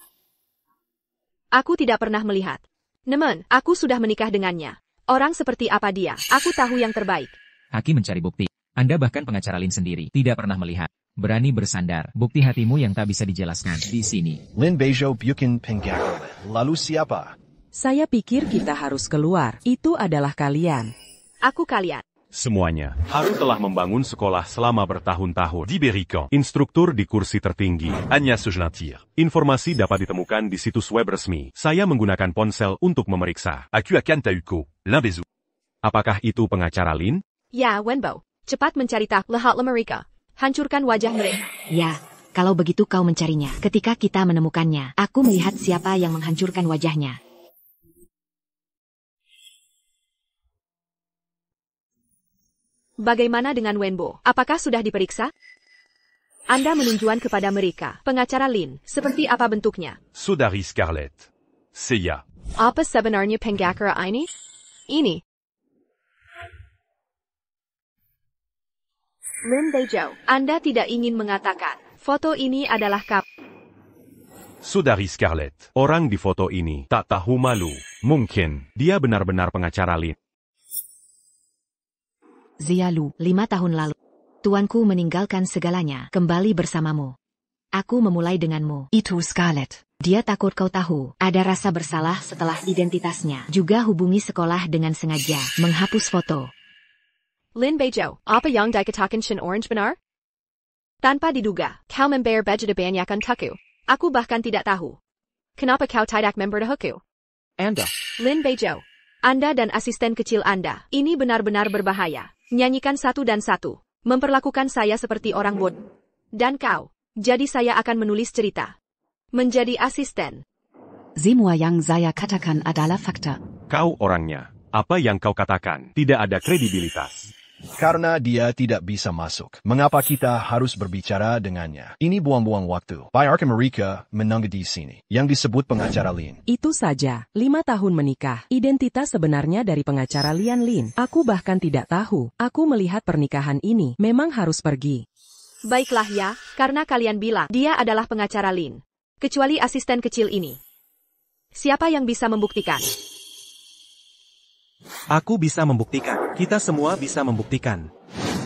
Aku tidak pernah melihat. Namun, aku sudah menikah dengannya. Orang seperti apa dia? Aku tahu yang terbaik. Hakim mencari bukti. Anda bahkan pengacara Lin sendiri tidak pernah melihat. Berani bersandar. Bukti hatimu yang tak bisa dijelaskan di sini. Lin Beizhou bukan pengacara Lin. Lalu siapa? Saya pikir kita harus keluar. Itu adalah kalian. Aku kalian. Semuanya. Haru telah membangun sekolah selama bertahun-tahun. Diberikan instruktur di kursi tertinggi. Hanya Sujlantir. Informasi dapat ditemukan di situs web resmi. Saya menggunakan ponsel untuk memeriksa. Aku akan tahu Lin Beizhou. Apakah itu pengacara Lin? Ya, Wenbo. Cepat mencari tak lehat mereka. Hancurkan wajah mereka. Ya, kalau begitu kau mencarinya. Ketika kita menemukannya, aku melihat siapa yang menghancurkan wajahnya. Bagaimana dengan Wenbo? Apakah sudah diperiksa? Anda menunjukkan kepada mereka, pengacara Lin, seperti apa bentuknya? Saudari Scarlett. Saya. Apa sebenarnya pengacara ini? Ini. Lin Beizhou, Anda tidak ingin mengatakan, foto ini adalah Saudari Scarlett, orang di foto ini tak tahu malu. Mungkin dia benar-benar pengacara Lin. Zialu, 5 tahun lalu. Tuanku meninggalkan segalanya, kembali bersamamu. Aku memulai denganmu. Itu Scarlett. Dia takut kau tahu, ada rasa bersalah setelah identitasnya. Juga hubungi sekolah dengan sengaja, menghapus foto. Lin Bejo, apa yang dikatakan Shin Orange benar? Tanpa diduga, kau membayar budget kebanyakan tuku. Aku bahkan tidak tahu. Kenapa kau tidak member hukum? Anda. Lin Bejo. Anda dan asisten kecil Anda, ini benar-benar berbahaya. Nyanyikan satu dan satu. Memperlakukan saya seperti orang bodoh. Dan kau. Jadi saya akan menulis cerita. Menjadi asisten. Semua yang saya katakan adalah fakta. Kau orangnya. Apa yang kau katakan tidak ada kredibilitas. Karena dia tidak bisa masuk. Mengapa kita harus berbicara dengannya? Ini buang-buang waktu. Pak Arkham Amerika menunggu di sini. Yang disebut pengacara Lin. Itu saja, 5 tahun menikah. Identitas sebenarnya dari pengacara Lian Lin. Aku bahkan tidak tahu. Aku melihat pernikahan ini memang harus pergi. Baiklah ya, karena kalian bilang dia adalah pengacara Lin. Kecuali asisten kecil ini. Siapa yang bisa membuktikan? Aku bisa membuktikan. Kita semua bisa membuktikan.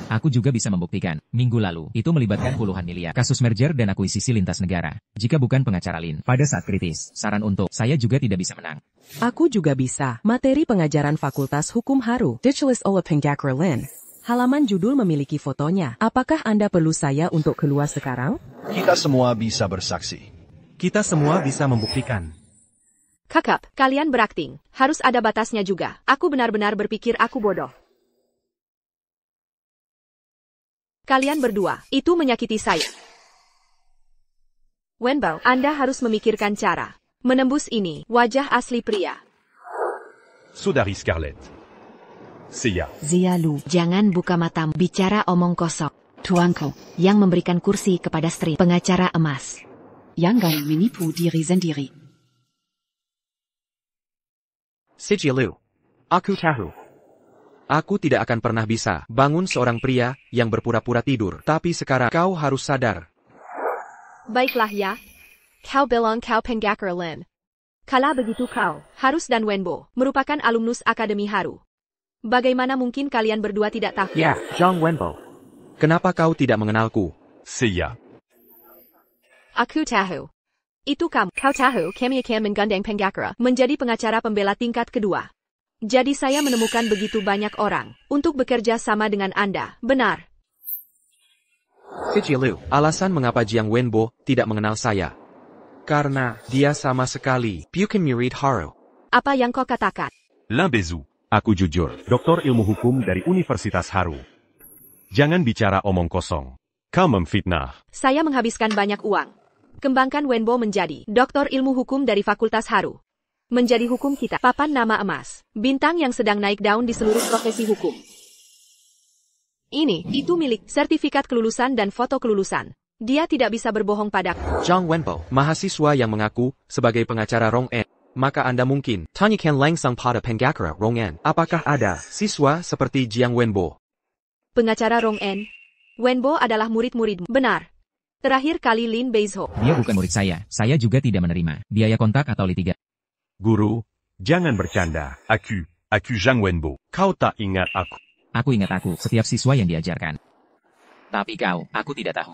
Aku juga bisa membuktikan. Minggu lalu, itu melibatkan puluhan miliar. Kasus merger dan akuisisi lintas negara. Jika bukan pengacara Lin, pada saat kritis, saran untuk saya juga tidak bisa menang. Aku juga bisa. Materi pengajaran Fakultas Hukum Haru. Dichelis oleh pengacara Lin. Halaman judul memiliki fotonya. Apakah Anda perlu saya untuk keluar sekarang? Kita semua bisa bersaksi. Kita semua bisa membuktikan. Kakak, kalian berakting. Harus ada batasnya juga. Aku benar-benar berpikir aku bodoh. Kalian berdua, itu menyakiti saya. Wenbo, Anda harus memikirkan cara menembus ini, wajah asli pria. Saudari Scarlett. Sia. Zialu. Jangan buka matamu, bicara omong kosong. Tuanku. Yang memberikan kursi kepada stri, pengacara emas. Yang menipu diri sendiri. Sijilu. Aku tahu. Aku tidak akan pernah bisa bangun seorang pria yang berpura-pura tidur. Tapi sekarang kau harus sadar. Baiklah ya. Kau bilang kau pengacara Lin. Kala begitu kau, Harus dan Wenbo, merupakan alumnus Akademi Haru. Bagaimana mungkin kalian berdua tidak tahu? Ya, Zhang Wenbo. Kenapa kau tidak mengenalku? Sia. Aku tahu. Itu kamu. Kau tahu kami akan menggandeng pengacara menjadi pengacara pembela tingkat kedua. Jadi saya menemukan begitu banyak orang untuk bekerja sama dengan Anda, benar? Sijilu, alasan mengapa Jiang Wenbo tidak mengenal saya. Karena dia sama sekali bukan murid Haru. Apa yang kau katakan? Lin Bezu. Aku jujur, doktor ilmu hukum dari Universitas Haru. Jangan bicara omong kosong. Kau memfitnah. Saya menghabiskan banyak uang. Kembangkan Wenbo menjadi doktor ilmu hukum dari Fakultas Haru. Menjadi hukum kita, papan nama emas, bintang yang sedang naik daun di seluruh profesi hukum. Itu milik, sertifikat kelulusan dan foto kelulusan. Dia tidak bisa berbohong padaku. Zhang Wenbo, mahasiswa yang mengaku sebagai pengacara Rong En. Maka Anda mungkin tanyakan langsung pada pengacara Rong En. Apakah ada siswa seperti Jiang Wenbo? Pengacara Rong En. Wenbo adalah murid-muridmu, benar. Terakhir kali Lin Beizho. Dia bukan murid saya juga tidak menerima biaya kontak atau litigasi. Guru, jangan bercanda. Aku Zhang Wenbo. Kau tak ingat aku. Aku ingat aku, setiap siswa yang diajarkan. Tapi kau, aku tidak tahu.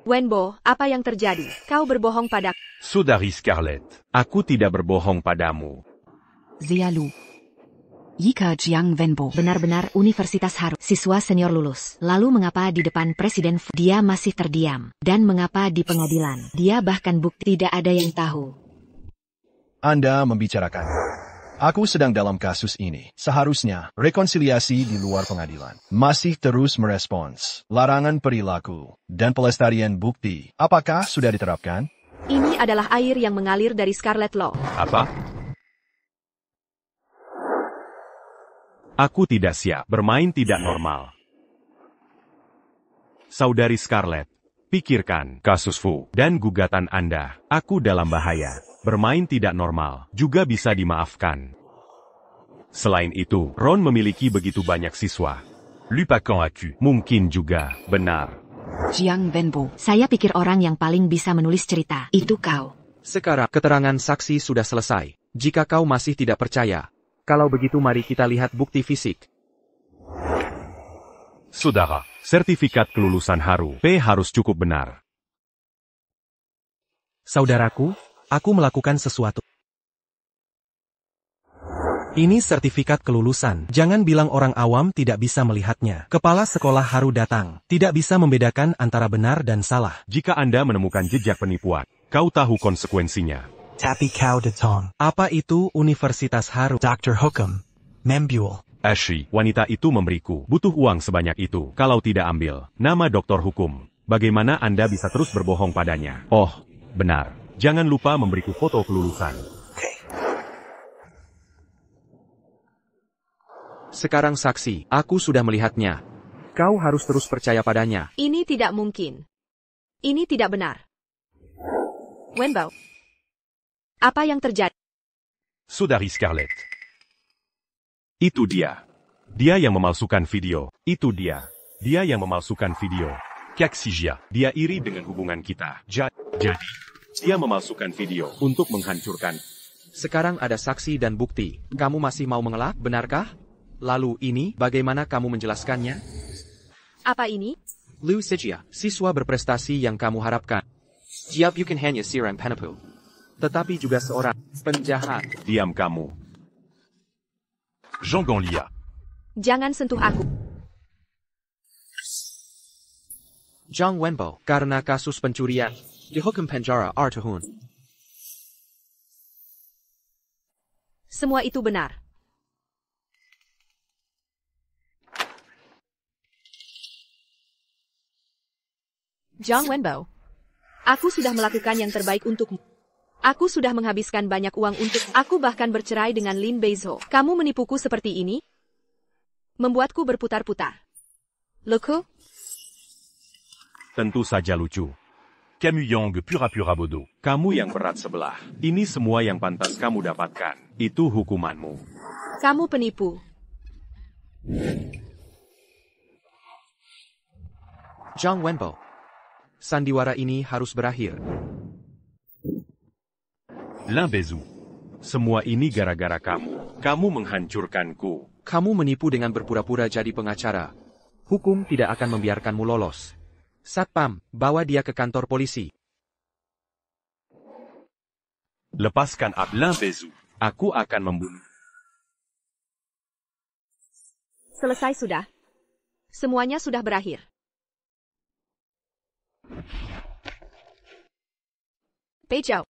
Wenbo, apa yang terjadi? Kau berbohong padaku. Saudari Scarlett, aku tidak berbohong padamu. Zialu. Yika Jiang Wenbo. Benar-benar Universitas Haru. Siswa senior lulus. Lalu mengapa di depan Presiden dia masih terdiam? Dan mengapa di pengadilan? Dia bahkan bukti tidak ada yang tahu. Anda membicarakan. Aku sedang dalam kasus ini. Seharusnya, rekonsiliasi di luar pengadilan. Masih terus merespons. Larangan perilaku. Dan pelestarian bukti. Apakah sudah diterapkan? Ini adalah air yang mengalir dari Scarlet Law. Apa? Aku tidak siap. Bermain tidak normal. Saudari Scarlett, pikirkan kasus Fu dan gugatan Anda. Aku dalam bahaya. Bermain tidak normal juga bisa dimaafkan. Selain itu, Ron memiliki begitu banyak siswa. Lupakan aku. Mungkin juga benar. Jiang Wenbo. Saya pikir orang yang paling bisa menulis cerita itu kau. Sekarang keterangan saksi sudah selesai. Jika kau masih tidak percaya, kalau begitu mari kita lihat bukti fisik. Saudara, sertifikat kelulusan Haru P harus cukup benar. Saudaraku, aku melakukan sesuatu. Ini sertifikat kelulusan. Jangan bilang orang awam tidak bisa melihatnya. Kepala sekolah Haru datang. Tidak bisa membedakan antara benar dan salah. Jika Anda menemukan jejak penipuan, kau tahu konsekuensinya. Tapi kau datang. Apa itu Universitas Haru? Dr. Hukum. Membual. Ashley, wanita itu memberiku. Butuh uang sebanyak itu. Kalau tidak ambil nama doktor hukum, bagaimana Anda bisa terus berbohong padanya? Oh, benar. Jangan lupa memberiku foto kelulusan. Sekarang saksi, aku sudah melihatnya. Kau harus terus percaya padanya. Ini tidak mungkin. Ini tidak benar. Wenbo. Apa yang terjadi? Saudari Scarlett. Itu dia. Dia yang memalsukan video. Itu dia. Dia yang memalsukan video. Kaksijia. Dia iri dengan hubungan kita. Jadi, dia memalsukan video untuk menghancurkan. Sekarang ada saksi dan bukti. Kamu masih mau mengelak, benarkah? Lalu ini, bagaimana kamu menjelaskannya? Apa ini? Liu Sijia, siswa berprestasi yang kamu harapkan. Jiap bukan hanya seorang penipu, tetapi juga seorang penjahat. Diam kamu. Jean Gonlia. Jangan sentuh aku. Zhang Wenbo, karena kasus pencurian, dihukum penjara 2 tahun. Semua itu benar. Zhang Wenbo, aku sudah melakukan yang terbaik untukmu. Aku sudah menghabiskan banyak uang untuk. Aku bahkan bercerai dengan Lin Beizhou. Kamu menipuku seperti ini? Membuatku berputar-putar. Loku? Tentu saja lucu. Kamu yang pura-pura bodoh. Kamu yang berat sebelah. Ini semua yang pantas kamu dapatkan. Itu hukumanmu. Kamu penipu. Zhang Wenbo, sandiwara ini harus berakhir. Lin Beizhou. Semua ini gara-gara kamu. Kamu menghancurkanku. Kamu menipu dengan berpura-pura jadi pengacara. Hukum tidak akan membiarkanmu lolos. Satpam, bawa dia ke kantor polisi. Lepaskan aku, Lin Beizhou. Aku akan membunuh. Selesai sudah. Semuanya sudah berakhir. Beizhou.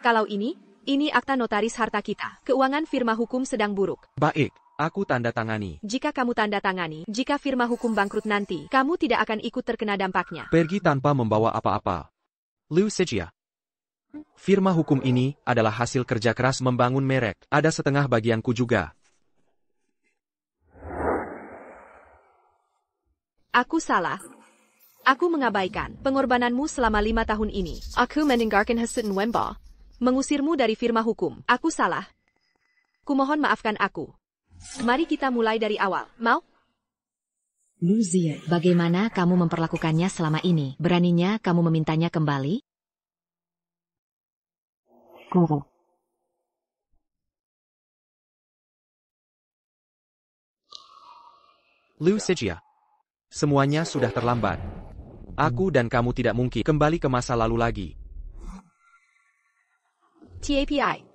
Kalau ini akta notaris harta kita. Keuangan firma hukum sedang buruk. Baik, aku tanda tangani. Jika kamu tanda tangani, jika firma hukum bangkrut nanti, kamu tidak akan ikut terkena dampaknya. Pergi tanpa membawa apa-apa. Liu Sijia. Firma hukum ini adalah hasil kerja keras membangun merek. Ada setengah bagianku juga. Aku salah. Aku mengabaikan pengorbananmu selama 5 tahun ini. Aku meninggalkan Hasuten Wenbo. Mengusirmu dari firma hukum. Aku salah. Kumohon maafkan aku. Mari kita mulai dari awal. Mau? Lu Zia, bagaimana kamu memperlakukannya selama ini? Beraninya kamu memintanya kembali? Guru. Liu Sijia. Semuanya sudah terlambat. Aku dan kamu tidak mungkin kembali ke masa lalu lagi. TAPI.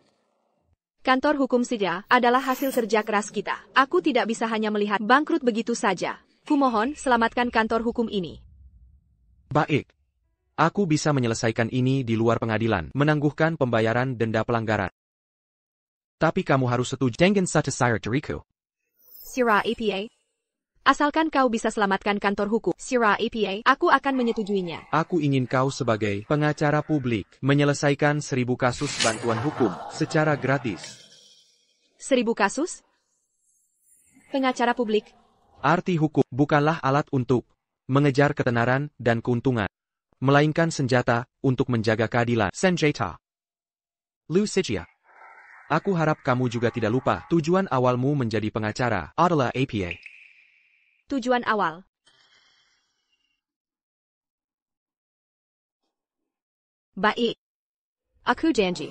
Kantor hukum Sijia adalah hasil kerja keras kita. Aku tidak bisa hanya melihat bangkrut begitu saja. Kumohon selamatkan kantor hukum ini. Baik. Aku bisa menyelesaikan ini di luar pengadilan, menangguhkan pembayaran denda pelanggaran. Tapi kamu harus setuju dengan satu syarat dariku. Sira APA. Asalkan kau bisa selamatkan kantor hukum Sira APA, aku akan menyetujuinya. Aku ingin kau sebagai pengacara publik menyelesaikan 1000 kasus bantuan hukum secara gratis. 1000 kasus? Pengacara publik? Arti hukum bukanlah alat untuk mengejar ketenaran dan keuntungan, melainkan senjata untuk menjaga keadilan. Senjata. Lu Sijia. Aku harap kamu juga tidak lupa tujuan awalmu menjadi pengacara adalah APA. Tujuan awal. Baik. Aku janji.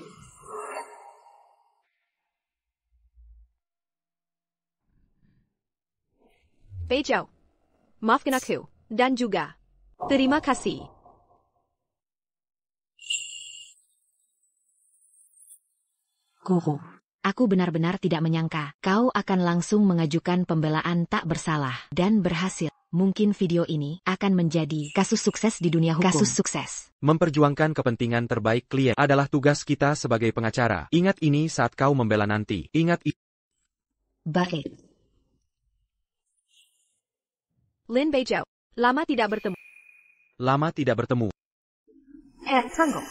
Beijao. Maafkan aku. Dan juga. Terima kasih. Guru. Aku benar-benar tidak menyangka kau akan langsung mengajukan pembelaan tak bersalah dan berhasil. Mungkin video ini akan menjadi kasus sukses di dunia hukum. Kasus sukses. Memperjuangkan kepentingan terbaik klien adalah tugas kita sebagai pengacara. Ingat ini saat kau membela nanti. Ingat itu. Baik. Lin Beijao. Lama tidak bertemu. Lama tidak bertemu. Tunggu.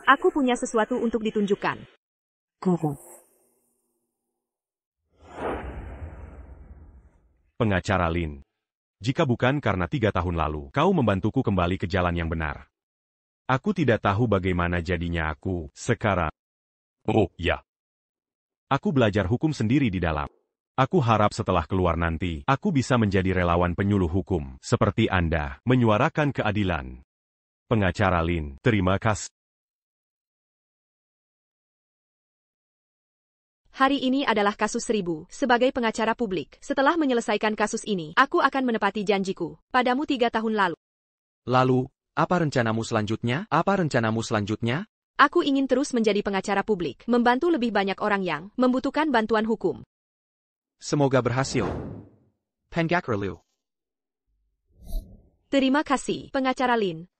Aku punya sesuatu untuk ditunjukkan. Guru. Pengacara Lin. Jika bukan karena 3 tahun lalu, kau membantuku kembali ke jalan yang benar. Aku tidak tahu bagaimana jadinya aku sekarang. Oh, ya. Aku belajar hukum sendiri di dalam. Aku harap setelah keluar nanti, aku bisa menjadi relawan penyuluh hukum, seperti Anda, menyuarakan keadilan. Pengacara Lin, terima kasih. Hari ini adalah kasus 1000. Sebagai pengacara publik, setelah menyelesaikan kasus ini, aku akan menepati janjiku padamu 3 tahun lalu. Lalu, apa rencanamu selanjutnya? Apa rencanamu selanjutnya? Aku ingin terus menjadi pengacara publik, membantu lebih banyak orang yang membutuhkan bantuan hukum. Semoga berhasil. Pengacara Liu. Terima kasih, pengacara Lin.